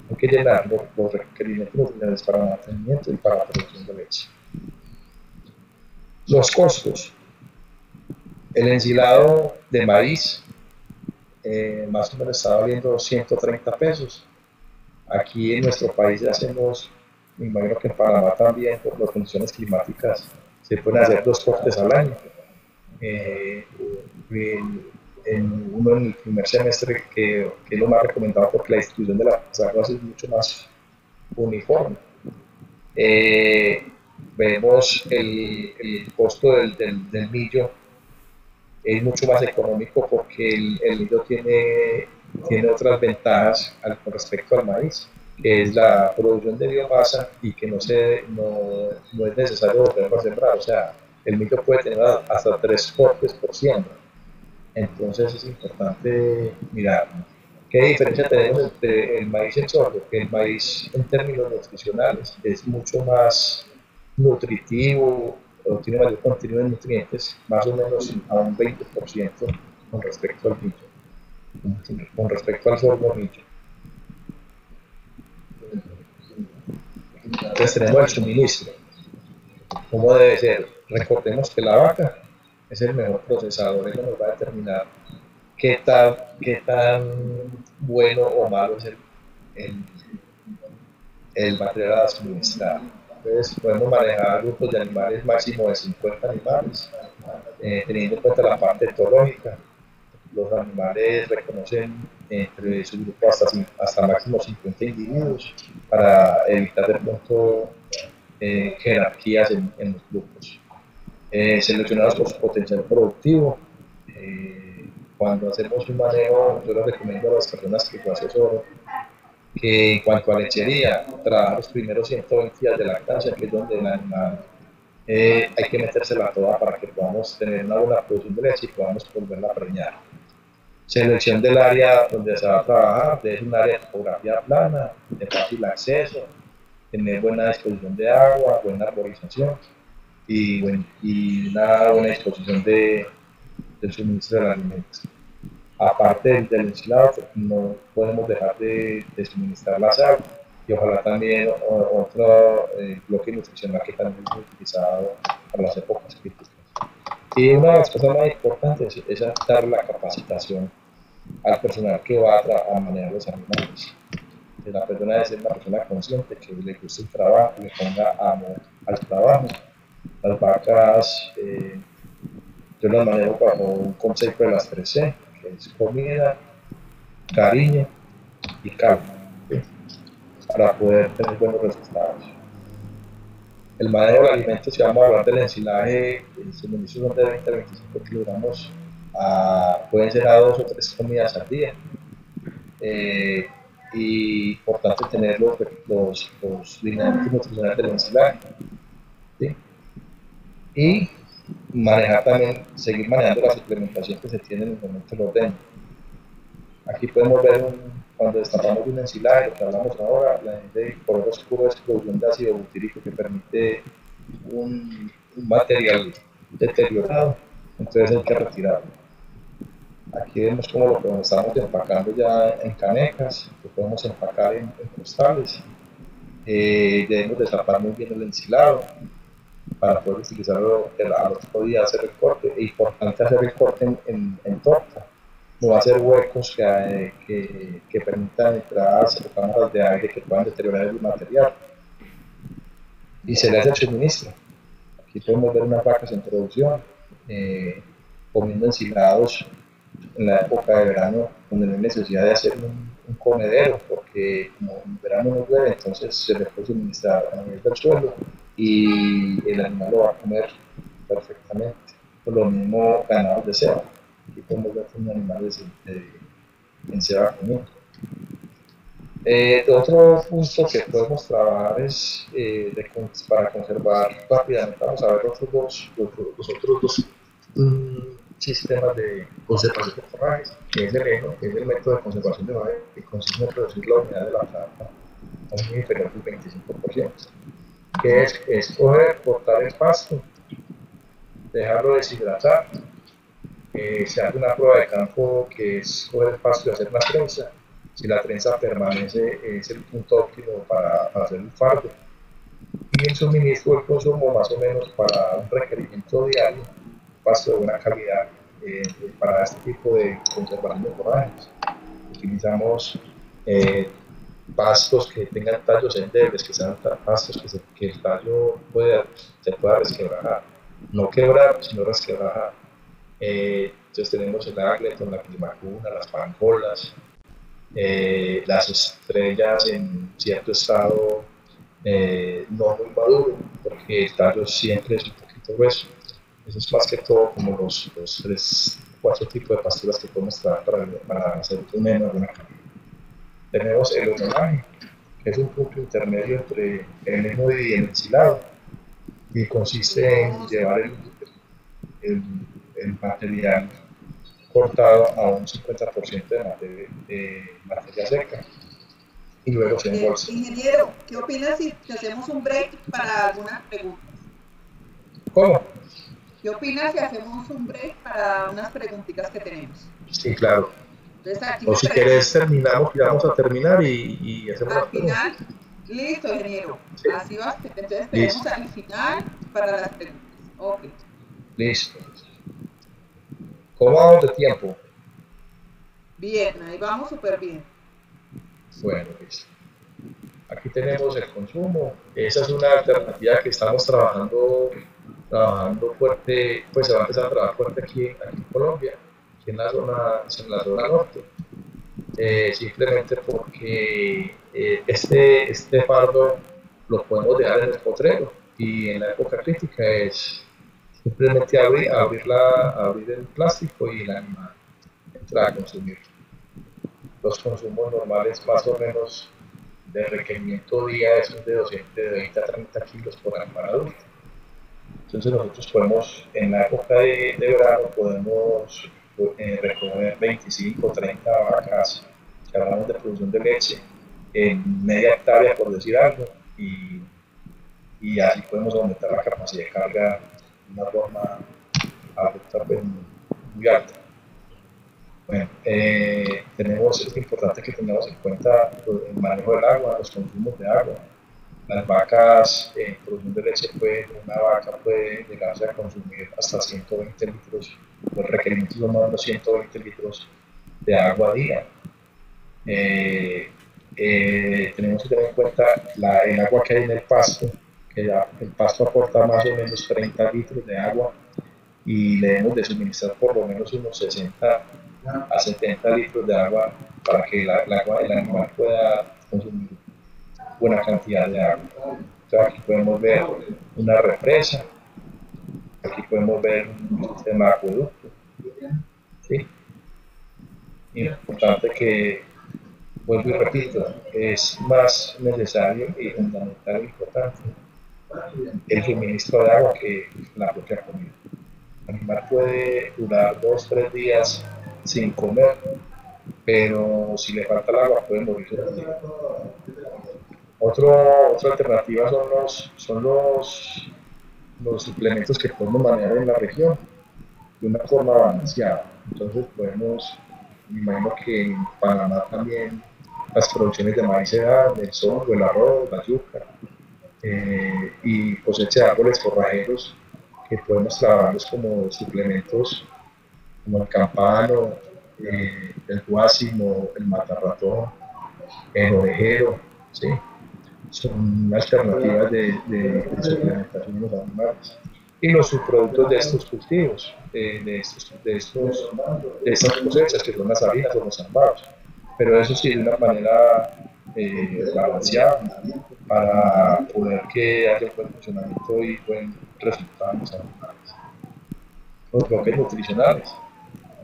Hay que llenar los requerimientos nutricionales para mantenimiento y para la producción de leche. Los costos. El ensilado de maíz más o menos está valiendo 130 pesos. Aquí en nuestro país hacemos, me imagino que en Panamá también, por las condiciones climáticas, se pueden hacer 2 cortes al año. Uno en el primer semestre, que es lo más recomendado porque la distribución de las aguas es mucho más uniforme. Vemos el costo del millo es mucho más económico porque el millo tiene otras ventajas con respecto al maíz, que es la producción de biomasa y que no es necesario volverlo a sembrar. O sea, el millo puede tener hasta 3 cortes por siembra. Entonces es importante mirar qué diferencia tenemos entre el maíz y el sorgo. Que el maíz en términos nutricionales es mucho más nutritivo, o tiene mayor contenido de nutrientes, más o menos a un 20% con respecto al millo, con respecto al sorgo millo. Entonces tenemos el suministro. ¿Cómo debe ser? Recordemos que la vaca es el mejor procesador, eso nos va a determinar qué tan bueno o malo es el material a suministrar. Entonces podemos manejar grupos de animales máximo de 50 animales, teniendo en cuenta la parte etológica. Los animales reconocen entre su grupo hasta máximo 50 individuos para evitar de pronto jerarquías en los grupos. Seleccionados por su potencial productivo. Cuando hacemos un manejo, yo les recomiendo a las personas que lo asesoren que en cuanto a lechería, trabajar los primeros 120 días de lactancia, que es donde el animal hay que metérsela toda para que podamos tener una buena producción de leche y podamos volverla a preñar. Selección del área donde se va a trabajar, debe ser un área de topografía plana, de fácil acceso, tener buena disposición de agua, buena arborización y una buena disposición del suministro de alimentos. aparte del ensilado, no podemos dejar de suministrar la sal y ojalá también otro bloque nutricional que también es utilizado para las épocas críticas. Y una de las cosas más importantes es dar la capacitación al personal que va a manejar los animales. Que la persona debe ser una persona consciente, que le guste el trabajo, le ponga amor al trabajo. Las vacas, yo las manejo bajo un concepto de las 3C, que es comida, cariño y calma, ¿sí? Para poder tener buenos resultados. El manejo del alimento, si vamos a hablar del ensilaje, el suministro son de 20 a 25 kilogramos, pueden ser a 2 o 3 comidas al día. Y importante tener los lineamientos nutricionales del ensilaje, ¿sí? Y manejar también, seguir manejando la suplementación que se tiene en el momento de ordeño. Aquí podemos ver cuando destapamos un ensilaje, lo que hablamos ahora, el color oscuro es producción de ácido butírico que permite un material deteriorado, entonces hay que retirarlo. Aquí vemos cómo lo estamos empacando ya en canecas, lo podemos empacar en costales. Debemos destapar muy bien el ensilado para poder utilizarlo al otro día, hacer el corte. Es importante hacer el corte en torta, no hacer huecos que permitan entradas o cámaras de aire que puedan deteriorar el material. Y se le hace el suministro. Aquí podemos ver unas vacas en producción, comiendo ensilados en la época de verano, donde no hay necesidad de hacer un comedero, porque como en verano no llueve, entonces se le puede suministrar a nivel del suelo y el animal lo va a comer perfectamente. Por lo mismo, ganados de ceba. Aquí podemos ver un animal en ceba común. Otro punto que podemos trabajar es para conservar rápidamente. Vamos a ver los otros dos sistemas de conservación de forrajes, que es el ENO, que es el método de conservación de forrajes, que consiste en reducir la humedad de la planta a un nivel inferior del 25%, que es escoger, cortar el pasto, dejarlo deshidratar, se hace una prueba de campo que es coger el pasto y hacer una trenza. Si la trenza permanece, es el punto óptimo para hacer un fardo. Y el suministro, el consumo más o menos para un requerimiento diario, pasto de buena calidad para este tipo de conservación de forrajes. Utilizamos pastos que tengan tallos endebles, que sean pastos que el tallo se pueda resquebrajar, no quebrar, sino resquebrajar. Entonces tenemos el Agleton, la climacuna, las pancolas, las estrellas en cierto estado no muy maduro, porque el tallo siempre es un poquito grueso. Eso es más que todo como los 3-4 tipos de pasturas que podemos trabajar para hacer un heno de una calidad. Tenemos el homenaje, que es un punto intermedio entre el heno y el ensilado, y consiste en llevar el material cortado a un 50% de materia seca y luego se embolsa. Ingeniero, ¿qué opinas si hacemos un break para algunas preguntas? ¿Cómo? ¿Qué opinas si hacemos un break para unas preguntitas que tenemos? Sí, claro. Entonces, aquí o si querés terminamos, y vamos a terminar y hacemos al final. Listo, ingeniero. Sí. Así va. Entonces tenemos al final para las preguntas. Ok. Listo. ¿Cómo vamos de tiempo? Bien, ahí vamos súper bien. Bueno, listo. Aquí tenemos el consumo. Esa es una alternativa que estamos trabajando fuerte, pues se va a empezar a trabajar fuerte aquí en Colombia, aquí en la zona norte. Simplemente porque este fardo lo podemos dejar en el potrero y en la época crítica es simplemente abrir el plástico y el animal entra a consumir. Los consumos normales más o menos de requerimiento día son de 20 a 30 kilos por animal adulto. Entonces nosotros podemos, en la época de verano, podemos recoger 25 o 30 vacas, si hablamos de producción de leche, en media hectárea, por decir algo, y así podemos aumentar la capacidad de carga de una forma muy alta. Bueno, es importante que tengamos en cuenta el manejo del agua, los consumos de agua. Las vacas en producción de leche, una vaca puede llegarse a consumir hasta 120 litros, los requerimientos son más o menos 120 litros de agua a día. Tenemos que tener en cuenta el agua que hay en el pasto, que el pasto aporta más o menos 30 litros de agua y le debemos de suministrar por lo menos unos 60 a 70 litros de agua para que el animal pueda consumir buena cantidad de agua. Entonces aquí podemos ver una represa, aquí podemos ver un sistema de acueducto. ¿Sí? Importante que, vuelvo y repito, es más necesario y fundamental e importante el suministro de agua que la propia comida. El animal puede durar 2-3 días sin comer, pero si le falta el agua puede morir en el día. Otra alternativa son los suplementos que podemos manejar en la región de una forma balanceada. Entonces me imagino que en Panamá también las producciones de maíz se dan, el sorgo, el arroz, la yuca, y cosecha de árboles forrajeros que podemos trabajarlos como suplementos, como el campano, el guásimo, el matarratón, el ovejero, ¿sí? Son alternativas de suplementación de los animales. Y los subproductos de estos cultivos, de estas cosechas, que son las harinas o los zambados. Pero eso sí, de una manera balanceada para poder que haya buen funcionamiento y buen resultado en los animales. Los bloques nutricionales,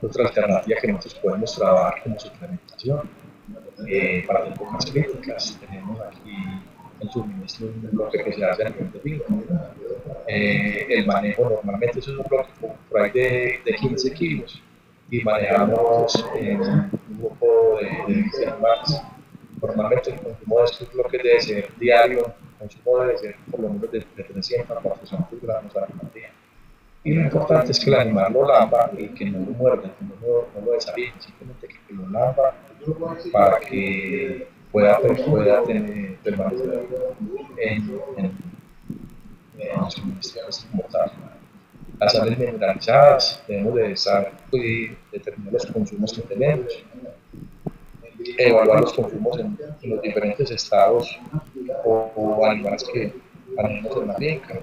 otra alternativa que nosotros podemos trabajar como suplementación. Para épocas críticas, tenemos aquí el suministro de un bloque que se hace a nivel de vino. El manejo normalmente es un bloque por ahí de 15 kilos y manejamos un grupo de 20 animales. Normalmente el consumo de estos bloques debe ser diario, el consumo debe ser por lo menos de 300 a 400 gramos al día. Y lo importante es que el animal lo lamba y que no lo muerda, que no lo desafíe, simplemente que lo lamba para que pueda permanecer en suministros como tal. Las sales mineralizadas, debemos de saber determinar los consumos que tenemos, evaluar los consumos en los diferentes estados o animales que manejamos en la finca.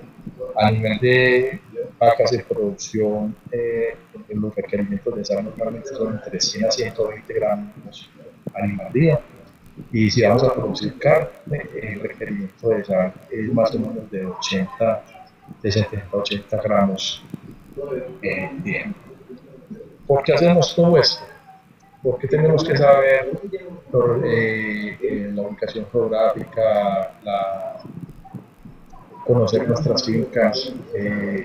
A nivel de vacas de producción, los requerimientos de sal normalmente son entre 100 a 120 gramos al día. Y si vamos a producir carne, el requerimiento de sal es más o menos de 70 a 80 gramos día. ¿Por qué hacemos todo esto? Porque tenemos que saber la ubicación geográfica, conocer nuestras fincas,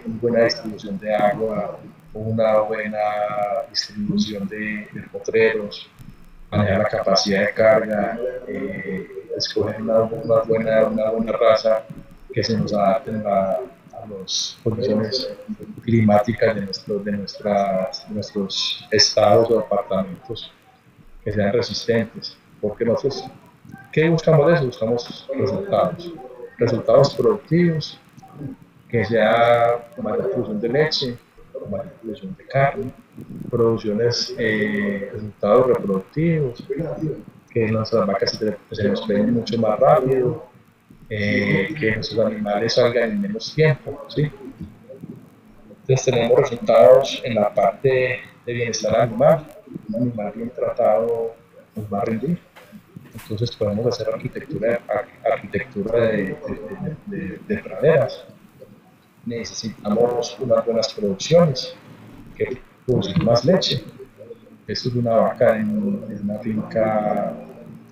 una buena distribución de agua, una buena distribución de potreros, manejar la capacidad de carga, escoger una buena raza que se nos adapte a las condiciones climáticas de nuestros estados o departamentos, que sean resistentes. Porque nosotros, ¿qué buscamos de eso? Buscamos resultados productivos, que sea mayor producción de leche, mayor producción de carne, resultados reproductivos, que nuestras vacas se nos creen mucho más rápido, que nuestros animales salgan en menos tiempo, ¿sí? Entonces tenemos resultados en la parte de bienestar animal. Un animal bien tratado nos va a rendir. Entonces podemos hacer arquitectura de praderas. Necesitamos unas buenas producciones, que producir más leche. Esto es una vaca en una finca,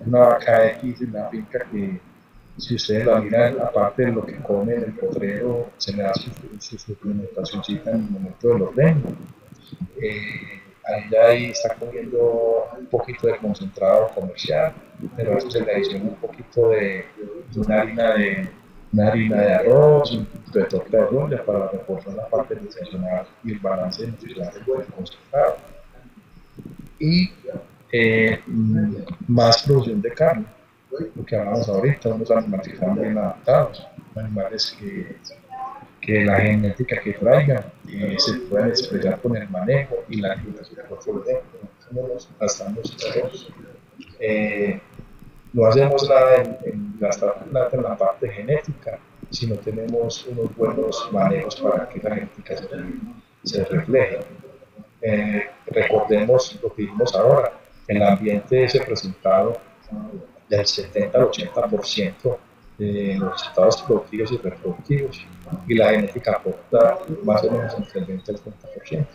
una vaca X en una finca que, si ustedes la miran, aparte de lo que come en el potrero, se le da su suplementacióncita en el momento del ordeño. Ahí está comiendo un poquito de concentrado comercial, pero a eso se le adiciona un poquito de una harina de arroz, un poquito de torta de rolla para reforzar la parte nutricional y el balance nutricional del concentrado. y más producción de carne, lo que hablamos ahorita, unos animales que están bien adaptados, animales que la genética que traigan se puedan expresar con el manejo y la alimentación que nosotros gastamos todos. No hacemos nada en gastar plata en la parte genética si no tenemos unos buenos manejos para que la genética se refleje. Recordemos lo que vimos ahora, el ambiente es el resultado del 70 al 80% de los resultados productivos y reproductivos, y la genética aporta más o menos entre el 20 y el 30%.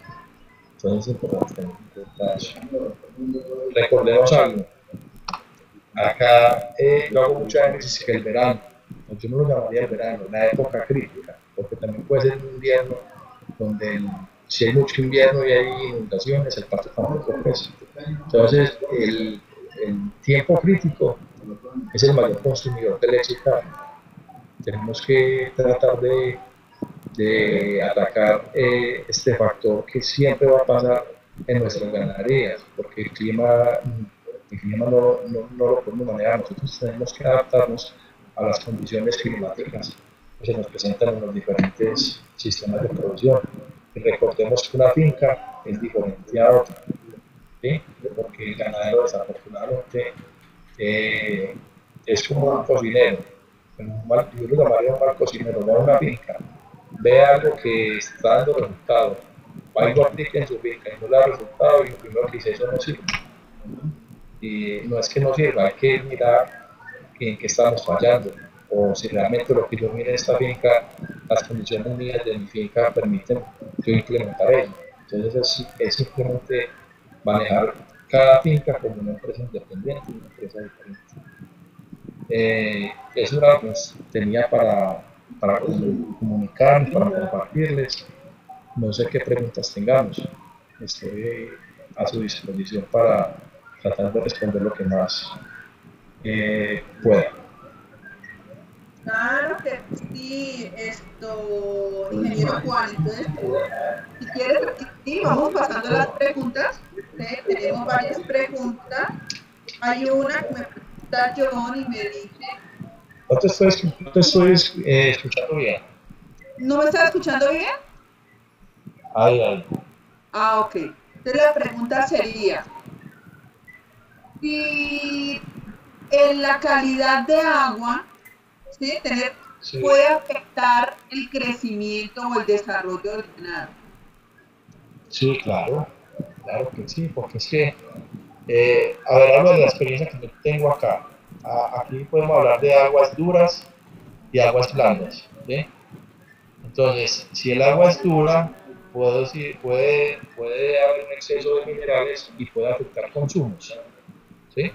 Entonces es importante tener en cuenta eso. Recordemos algo, acá yo hago mucha énfasis que el verano, yo no lo llamaría el verano, la época crítica, porque también puede ser un invierno donde si hay mucho invierno y hay inundaciones, el pasto tampoco crece. Entonces el tiempo crítico es el mayor consumidor de leche y carne. Tenemos que tratar de atacar este factor que siempre va a pasar en nuestras ganaderías, porque el clima no lo podemos manejar. Nosotros tenemos que adaptarnos a las condiciones climáticas que se nos presentan en los diferentes sistemas de producción. Y recordemos que una finca es diferente a otra, ¿sí? Porque el ganadero desafortunadamente es como un cocinero, yo lo llamaría un mal cocinero, no una finca, ve algo que está dando resultado, va y lo aplica en su finca y no le da resultado, y lo primero que dice, eso no sirve. Y no es que no sirva, hay que mirar en qué estamos fallando, o si realmente lo que yo mire en esta finca, las condiciones mías de mi finca permiten yo implementar ello. Entonces es simplemente manejar cada finca como una empresa independiente, una empresa diferente. Eso era lo que tenía para comunicarles, para compartirles. No sé qué preguntas tengamos. Estoy a su disposición para tratar de responder lo que más pueda. Claro que sí, ingeniero Juan. Entonces, si quieres repetir, vamos pasando las preguntas. Tenemos varias preguntas. Hay una que me pregunta John y me dice... No te estoy escuchando bien. ¿No me estás escuchando bien? Ay. Ah, ok. Entonces la pregunta sería, si en la calidad de agua, ¿sí? Puede afectar el crecimiento o el desarrollo del ganado. Sí, claro que sí, porque es que, a ver, hablo de la experiencia que yo tengo acá. Aquí podemos hablar de aguas duras y aguas blandas, ¿sí? Entonces, si el agua es dura, puede haber un exceso de minerales y puede afectar consumos, ¿sí?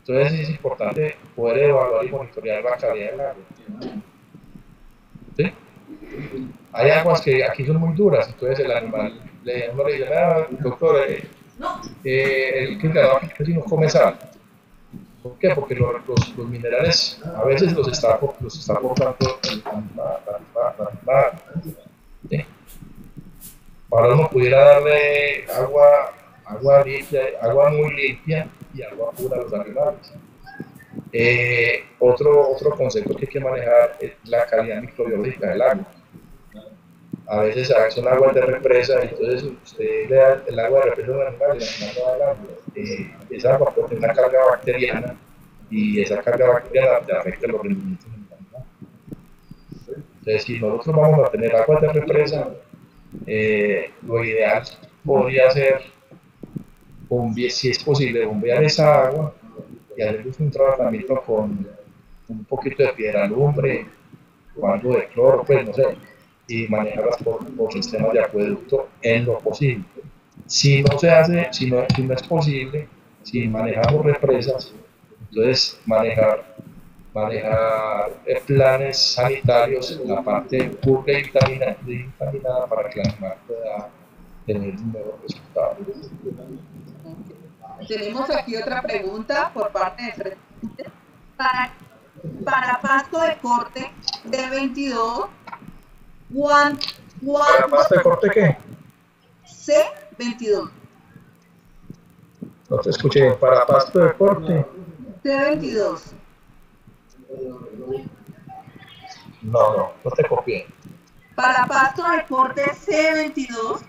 Entonces es importante poder evaluar y monitorear la calidad del agua, ¿sí? Hay aguas que aquí son muy duras, entonces el animal uno le dice, doctor, el que no come sal. ¿Por qué? Porque los minerales a veces los está aportando la ¿sí? Ahora uno pudiera darle agua limpia, agua muy limpia y agua pura a los animales. Otro concepto que hay que manejar es la calidad microbiológica del agua. A veces son aguas de represa, entonces usted le da el agua de represa al animal y el animal no da el agua. Esa agua puede tener una carga bacteriana y esa carga bacteriana te afecta los rendimientos del animal. Entonces, si nosotros vamos a tener aguas de represa, lo ideal podría ser, si es posible, bombear esa agua y hacer un tratamiento con un poquito de piedra lumbre o algo de cloro, pues no sé, y manejarlas por sistemas de acueducto en lo posible. Si no se hace, si no es posible, si manejamos represas, entonces manejar planes sanitarios en la parte pura y vitaminada para que el animal pueda tener un mejor resultado. Tenemos aquí otra pregunta por parte de Freddy. Para pasto de corte de 22, ¿Para pasto de corte qué? C22. No te escuché. Para pasto de corte. C22. No te copié. Para pasto de corte C22.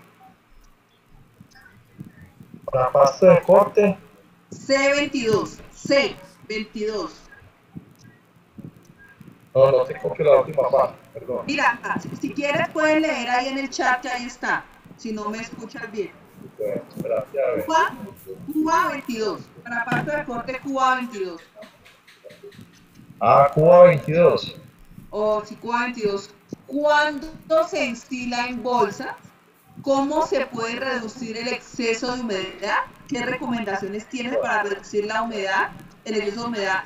Para pasto de corte. C22. C22. No te copio la última parte, perdón. Mira, si quieres puedes leer ahí en el chat que ahí está, si no me escuchas bien. Bueno, espera, ya ves. Cuba 22. Para pasto de corte Cuba 22. Cuba 22. O si Cuba 22. ¿Cuándo se enstila en bolsa? ¿Cómo se puede reducir el exceso de humedad? ¿Qué recomendaciones tienes para reducir la humedad, el exceso de humedad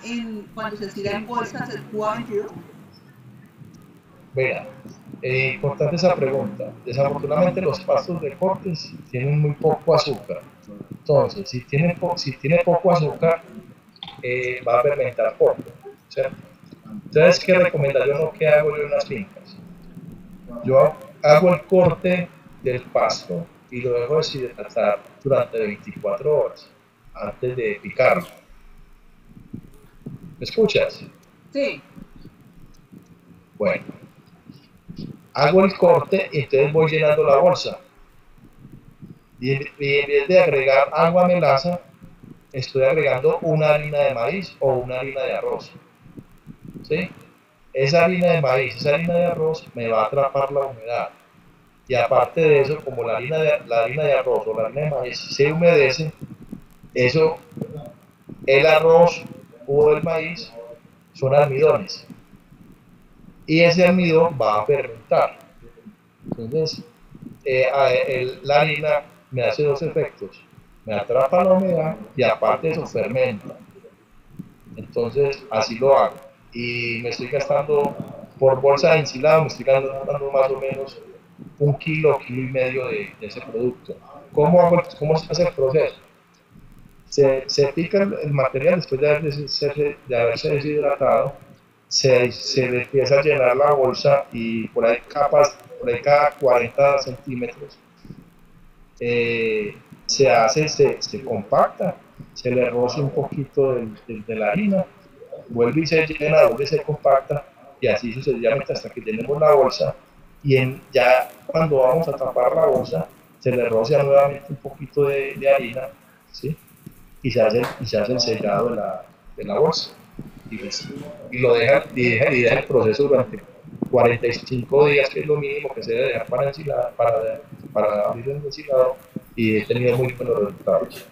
cuando se enstila en bolsas el Cuba 22? Mira, importante esa pregunta. Desafortunadamente los pastos de cortes tienen muy poco azúcar. Entonces, si tiene poco azúcar, va a fermentar poco, ¿cierto? Entonces, ¿qué recomendación o qué hago yo en las fincas? Yo hago el corte del pasto y lo dejo deshidratar durante 24 horas antes de picarlo. ¿Me escuchas? Sí. Bueno, hago el corte y entonces voy llenando la bolsa. Y en vez de agregar agua melaza, estoy agregando una harina de maíz o una harina de arroz. ¿Sí? Esa harina de maíz, esa harina de arroz me va a atrapar la humedad. Y aparte de eso, como la harina de arroz o la harina de maíz se humedece, eso, el arroz o el maíz son almidones. Y ese almidón va a fermentar. Entonces, la harina me hace dos efectos. Me atrapa la humedad y aparte de eso fermenta. Entonces, así lo hago. Y me estoy gastando, por bolsa de ensilado, me estoy gastando más o menos 1 kilo, kilo y medio de ese producto. ¿Cómo se hace el proceso? Se pica el material después de haberse deshidratado, se le empieza a llenar la bolsa y por ahí cada 40 centímetros se compacta, se le roza un poquito de la harina, vuelve y se llena, vuelve y se compacta y así sucesivamente hasta que tenemos la bolsa y ya cuando vamos a tapar la bolsa se le rocea nuevamente un poquito de harina, ¿sí? y se hace el sellado de la bolsa y lo deja el proceso durante 45 días, que es lo mínimo que se debe dejar para abrir el ensilado, y he tenido muy buenos resultados.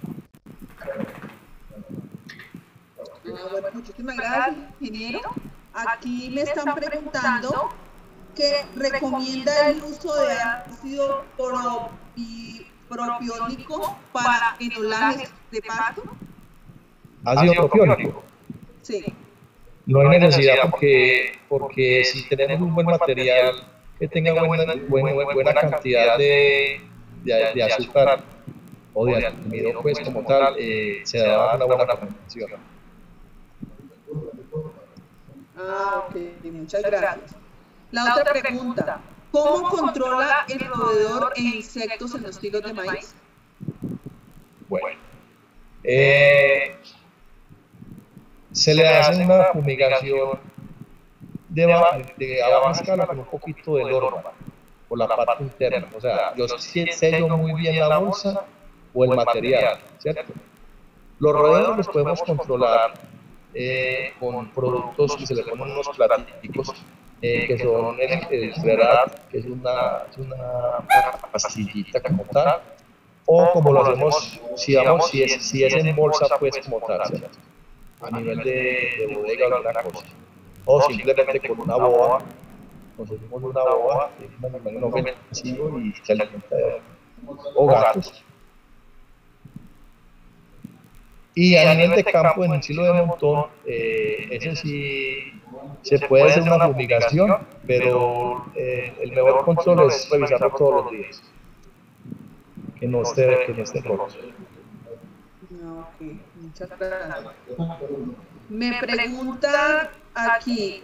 Bueno, muchísimas gracias, ingeniero. Aquí me están preguntando que recomienda el uso de ácido propiónico para enolajes de pasto. ¿Ácido propiónico? Sí. No hay necesidad porque si tenemos un buen material que tenga buena cantidad de azúcar o de almidón, pues como tal, se da una buena fermentación. Ok, muchas gracias. La otra pregunta, ¿cómo controla el roedor e insectos en los tilos de maíz? Bueno, se le hace una fumigación de baja escala con un poquito de lorma por la parte interna. O sea, yo sello muy bien la bolsa o el material, ¿cierto? Los roedores los podemos controlar con productos que se le ponen unos platicos que son el Flerat, que es una pastillita como tal, o como lo hacemos, si es en bolsa, pues como tal, ¿cierto? A nivel de bodega o alguna cosa, o simplemente con una boa, conseguimos una boa, que es un animal inofensivo y se alimenta de o gatos. Y a nivel de campo, en el silo de montón, ese sí se puede hacer una fumigación, pero el mejor control es revisarlo todos los días, que no esté roto. Ok, muchas gracias. Me pregunta aquí,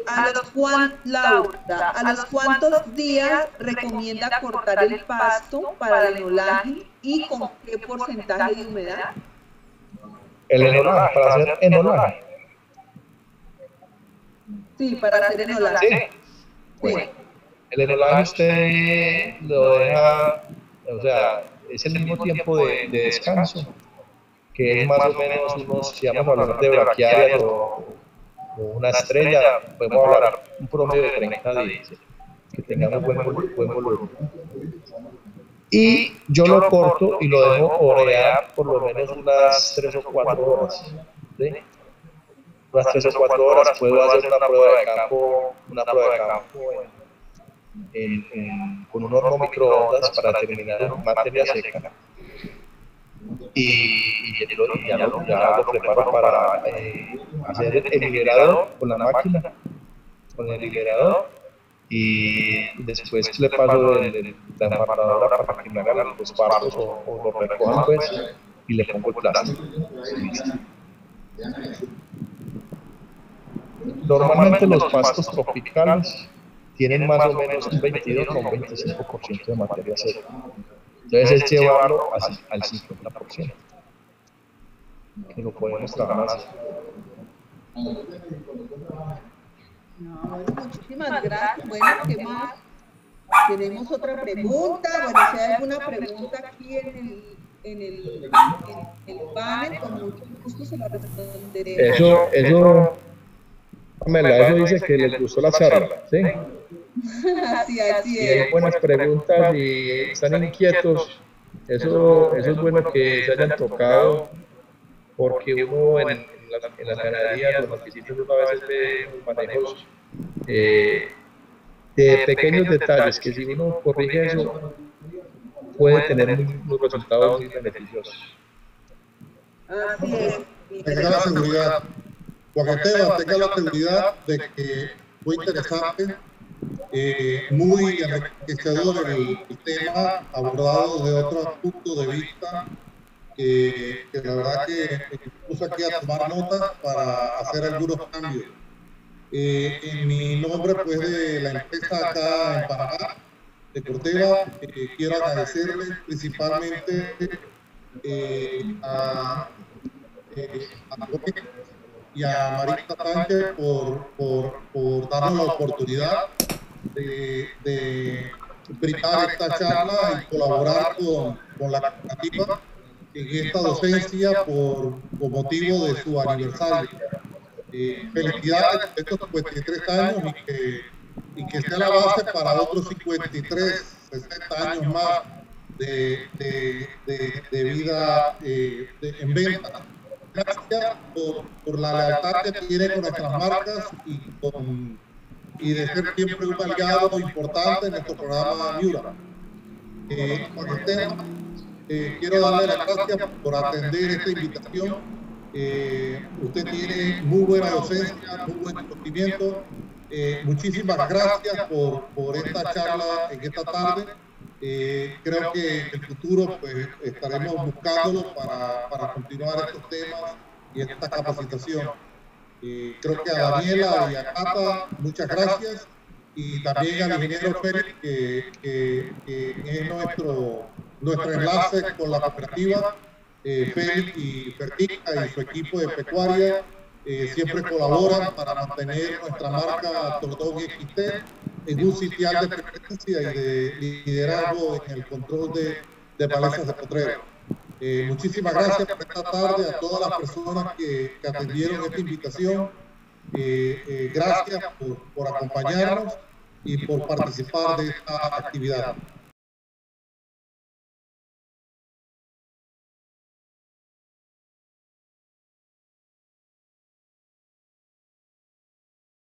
Laura, ¿a los cuántos días recomienda cortar el pasto para el enolaje y con qué porcentaje de humedad? El enolaje, para hacer enolaje. Sí, para hacer enolaje. Sí. Bueno, el enolaje usted lo deja, o sea, es el mismo tiempo de descanso, que es más o menos unos, si vamos a hablar de braquiarias o una estrella, podemos hablar un promedio de 30 días, que tengamos buen volumen. Y yo lo corto y lo dejo orear por lo menos unas 3 o 4 horas. ¿Sí? Unas 3 o 4 horas puedo hacer una prueba de campo, con un horno microondas para terminar materia seca. Y ya lo preparo para hacer el liberador con la máquina, con el liberador, y después le paso la embarradora para que me hagan los pastos o lo recojan, pues, y le pongo el plástico. Normalmente los pastos tropicales tienen más o menos un 22 o un 25% de materia seca. Entonces es llevarlo al 50%. Que lo podemos trabajar así. No, bueno, muchísimas gracias. Bueno, ¿qué más? Tenemos otra pregunta. Bueno, si hay alguna pregunta aquí en el panel, con mucho gusto se la responderemos. Eso, Pamela, eso dice que les gustó la charla, ¿sí? Así es. Si hay buenas preguntas y están inquietos, eso es bueno que se hayan tocado, porque uno en la ganadería, los requisitos, uno a veces ve manejos de pequeños detalles que si uno corrige eso, puede tener unos resultados muy beneficiosos. Así es. Tenga la seguridad, Juan Esteban, tenga la seguridad de que fue interesante, muy enriquecedor el tema, abordado de otro punto de vista, que la verdad que puse aquí a tomar notas para hacer algunos cambios. En mi nombre, pues, de la empresa acá en Panamá, de Corteva, quiero agradecerles principalmente a Jorge y a Marisa Sánchez por darnos la oportunidad de brindar esta charla y colaborar con la cooperativa en esta docencia por motivo de su aniversario. Felicidades por estos 53 años y que sea la base para otros 53, 60 años más de vida en venta. Gracias por la lealtad que tiene con nuestras marcas y de ser siempre un aliado importante en nuestro programa Miura. Con el tema, quiero darle las gracias por atender esta invitación. Usted tiene muy buena docencia, muy buen conocimiento. Muchísimas gracias por esta charla en esta tarde. Creo que en el futuro, pues, estaremos buscándolo para continuar estos temas y esta capacitación. Creo que a Daniela y a Cata, muchas gracias, y también al ingeniero Félix, que es nuestro enlace con la cooperativa. Félix y Fertica y su equipo de pecuaria siempre colaboran para mantener nuestra marca Tordón XT en un sitial de frecuencia y de liderazgo en el control de malezas de potrero. Muchísimas gracias por esta tarde a todas las personas que atendieron esta invitación. Gracias por acompañarnos y por participar de esta actividad.